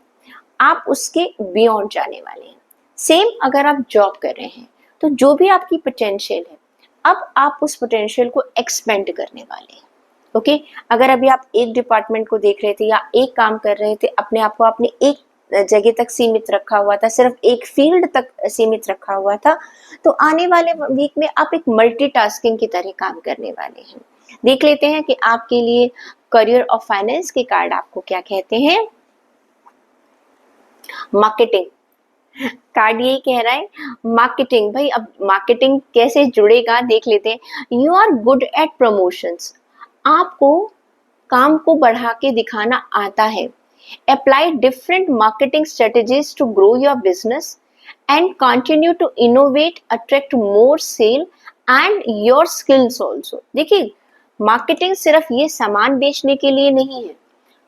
आप उसके बियॉन्ड जाने वाले हैं। सेम अगर आप जॉब कर रहे हैं तो जो भी आपकी पोटेंशियल है, अब आप उस पोटेंशियल को एक्सपेंड करने वाले हैं। ओके, अगर अभी आप एक डिपार्टमेंट को देख रहे थे या एक काम कर रहे थे, अपने आप को आपने एक जगह तक सीमित रखा हुआ था, सिर्फ एक फील्ड तक सीमित रखा हुआ था, तो आने वाले वीक में आप एक मल्टीटास्किंग की तरह काम करने वाले हैं। देख लेते हैं कि आपके लिए करियर और फाइनेंस के कार्ड आपको क्या कहते हैं। मार्केटिंग कार्ड यही कह रहा है, मार्केटिंग। भाई अब मार्केटिंग कैसे जुड़ेगा देख लेते हैं। You are good at promotions, आपको काम को बढ़ा के दिखाना आता है। Apply different marketing strategies to grow your business and continue to innovate, attract more sale and your skills also. देखिए, मार्केटिंग सिर्फ ये सामान बेचने के लिए नहीं है।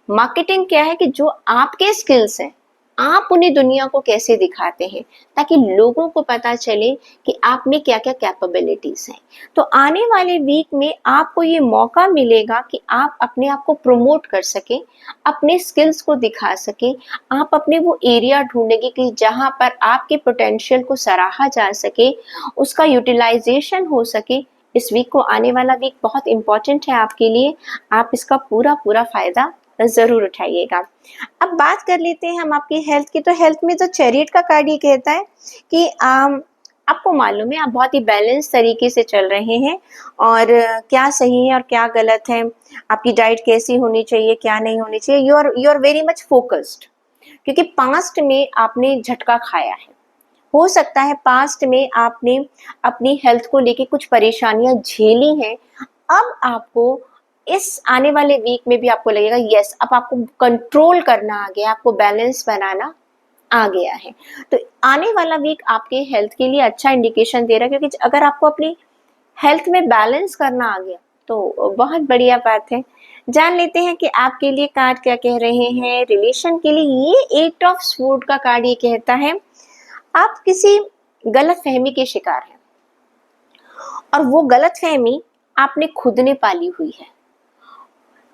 मार्केटिंग क्या है कि जो आपके स्किल्स हैं आप उन्हें दुनिया को कैसे दिखाते हैं, ताकि लोगों को पता चले कि आप में क्या क्या कैपेबिलिटीज हैं। तो आने वाले वीक में आपको ये मौका मिलेगा कि आप अपने आप को प्रमोट कर सकें, अपने स्किल्स को दिखा सकें। आप अपने वो एरिया ढूंढेंगे कि जहाँ पर आपके पोटेंशियल को सराहा जा सके, उसका यूटिलाइजेशन हो सके। इस वीक को आने वाला वीक बहुत इंपॉर्टेंट है आपके लिए, आप इसका पूरा पूरा फायदा जरूर उठाइएगा। अब बात कर लेते हैं हम आपकी हेल्थ की। तो हेल्थ में तो चैरियट का कार्ड ये कहता है कि आपको मालूम है आप बहुत ही बैलेंस तरीके से चल रहे हैं, और क्या सही है और क्या गलत है, आपकी डाइट कैसी होनी चाहिए क्या नहीं होनी चाहिए, you are very much focused. क्योंकि पास्ट में आपने झटका खाया है, हो सकता है पास्ट में आपने अपनी हेल्थ को लेके कुछ परेशानियां झेली हैं। अब आपको इस आने वाले वीक में भी आपको लगेगा यस, अब आपको कंट्रोल करना आ गया, आपको बैलेंस बनाना आ गया है। तो आने वाला वीक आपके हेल्थ के लिए अच्छा इंडिकेशन दे रहा है, क्योंकि अगर आपको अपनी हेल्थ में बैलेंस करना आ गया तो बहुत बढ़िया बात है। जान लेते हैं कि आपके लिए कार्ड क्या कह रहे हैं रिलेशन के लिए। ये 8 ऑफ स्वॉर्ड का कार्ड ये कहता है आप किसी गलत फहमी के शिकार हैं, और वो गलत फहमी आपने खुद ने पाली हुई है।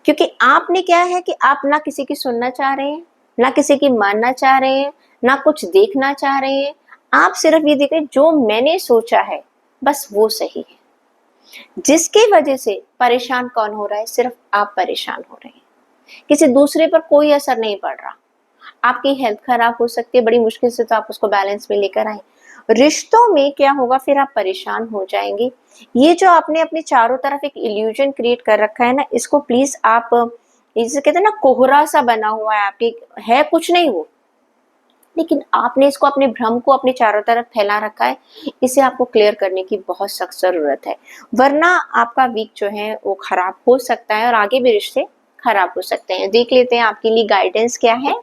क्योंकि आपने क्या है कि आप ना किसी की सुनना चाह रहे हैं, ना किसी की मानना चाह रहे हैं, ना कुछ देखना चाह रहे हैं। आप सिर्फ ये देख रहे हैं जो मैंने सोचा है बस वो सही है। जिसकी वजह से परेशान कौन हो रहा है, सिर्फ आप परेशान हो रहे हैं, किसी दूसरे पर कोई असर नहीं पड़ रहा। आपकी हेल्थ खराब हो सकती है, बड़ी मुश्किल से तो आप उसको बैलेंस में लेकर आए। रिश्तों में क्या होगा, फिर आप परेशान हो जाएंगे। ये जो आपने अपने चारों तरफ एक इल्यूजन क्रिएट कर रखा है ना, इसको प्लीज आप, इसे कहते हैं ना कोहरा सा बना हुआ है आपके, है कुछ नहीं वो, लेकिन आपने इसको अपने भ्रम को अपने चारों तरफ फैला रखा है। इसे आपको क्लियर करने की बहुत सख्त जरूरत है, वरना आपका वीक जो है वो खराब हो सकता है और आगे भी रिश्ते खराब हो सकते हैं। देख लेते हैं आपके लिए गाइडेंस क्या है।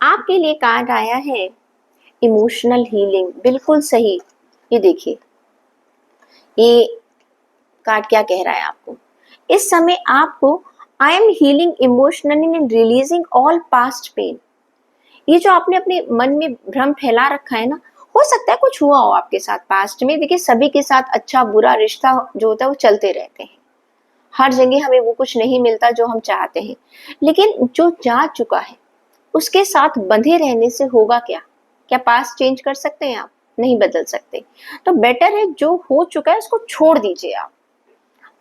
आपके लिए कार्ड आया है इमोशनल हीलिंग। बिल्कुल सही। ये देखिए, ये कार्ड क्या कह रहा है आपको। इस समय आपको I am healing emotionally and releasing all past pain. ये जो आपने अपने मन में भ्रम फैला रखा है ना, हो सकता है कुछ हुआ हो आपके साथ पास्ट में। देखिए, सभी के साथ अच्छा बुरा रिश्ता जो होता है वो चलते रहते हैं। हर जगह हमें वो कुछ नहीं मिलता जो हम चाहते हैं, लेकिन जो जा चुका है उसके साथ बंधे रहने से होगा क्या? क्या पास्ट चेंज कर सकते हैं आप? नहीं बदल सकते। तो बेटर है जो हो चुका है उसको छोड़ दीजिए आप,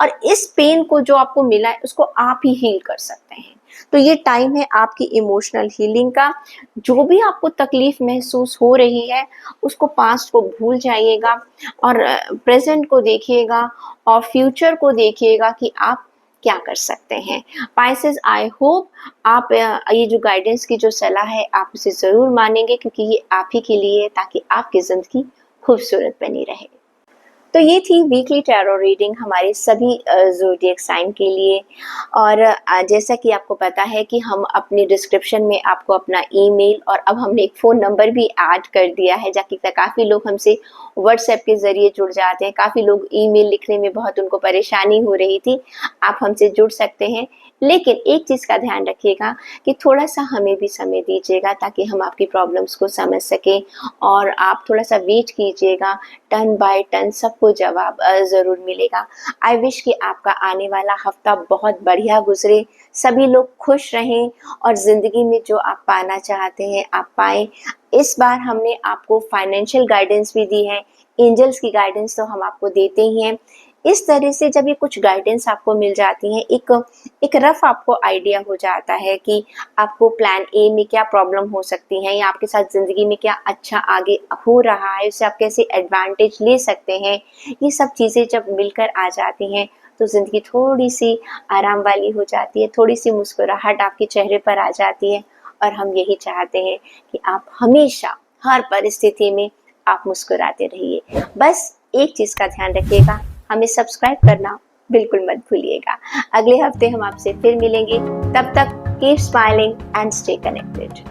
और इस पेन को जो आपको मिला है उसको आप ही हील कर सकते हैं। तो ये टाइम है आपकी इमोशनल हीलिंग का। जो भी आपको तकलीफ महसूस हो रही है उसको, पास्ट को भूल जाइएगा और प्रेजेंट को देखिएगा और फ्यूचर को देखिएगा कि आप क्या कर सकते हैं। पाइसेस, आई होप आप ये जो गाइडेंस की जो सलाह है आप उसे जरूर मानेंगे, क्योंकि ये आप ही के लिए है, ताकि आपकी जिंदगी खूबसूरत बनी रहे। तो ये थी वीकली टैरो रीडिंग हमारे सभी ज़ोडिएक साइन के लिए। और जैसा कि आपको पता है कि हम अपनी डिस्क्रिप्शन में आपको अपना ईमेल और अब हमने एक फ़ोन नंबर भी ऐड कर दिया है, जाकि काफ़ी लोग हमसे व्हाट्सएप के ज़रिए जुड़ जाते हैं। काफ़ी लोग ईमेल लिखने में बहुत उनको परेशानी हो रही थी। आप हमसे जुड़ सकते हैं, लेकिन एक चीज़ का ध्यान रखिएगा कि थोड़ा-सा हमें भी समय दीजिएगा ताकि हम आपकी प्रॉब्लम्स को समझ सकें, और आप थोड़ा-सा वेट कीजिएगा। टर्न बाय टर्न सबको जवाब ज़रूर मिलेगा। आई विश कि आपका आने वाला हफ्ता बहुत बढ़िया गुजरे, सभी लोग खुश रहें और ज़िंदगी में जो आप पाना चाहते हैं आप पाएँ। इस बार हमने आपको फाइनेंशियल गाइडेंस भी दी है, एंजल्स की गाइडेंस तो हम आपको देते ही हैं। इस तरह से जब ये कुछ गाइडेंस आपको मिल जाती हैं, एक रफ आपको आइडिया हो जाता है कि आपको प्लान ए में क्या प्रॉब्लम हो सकती है या आपके साथ ज़िंदगी में क्या अच्छा आगे हो रहा है, उससे आप कैसे एडवांटेज ले सकते हैं। ये सब चीज़ें जब मिलकर आ जाती हैं तो ज़िंदगी थोड़ी-सी आराम वाली हो जाती है, थोड़ी-सी मुस्कुराहट आपके चेहरे पर आ जाती है। और हम यही चाहते हैं कि आप हमेशा, हर परिस्थिति में आप मुस्कुराते रहिए। बस एक चीज़ का ध्यान रखिएगा, हमें सब्सक्राइब करना बिल्कुल मत भूलिएगा। अगले हफ्ते हम आपसे फिर मिलेंगे, तब तक keep smiling and stay connected.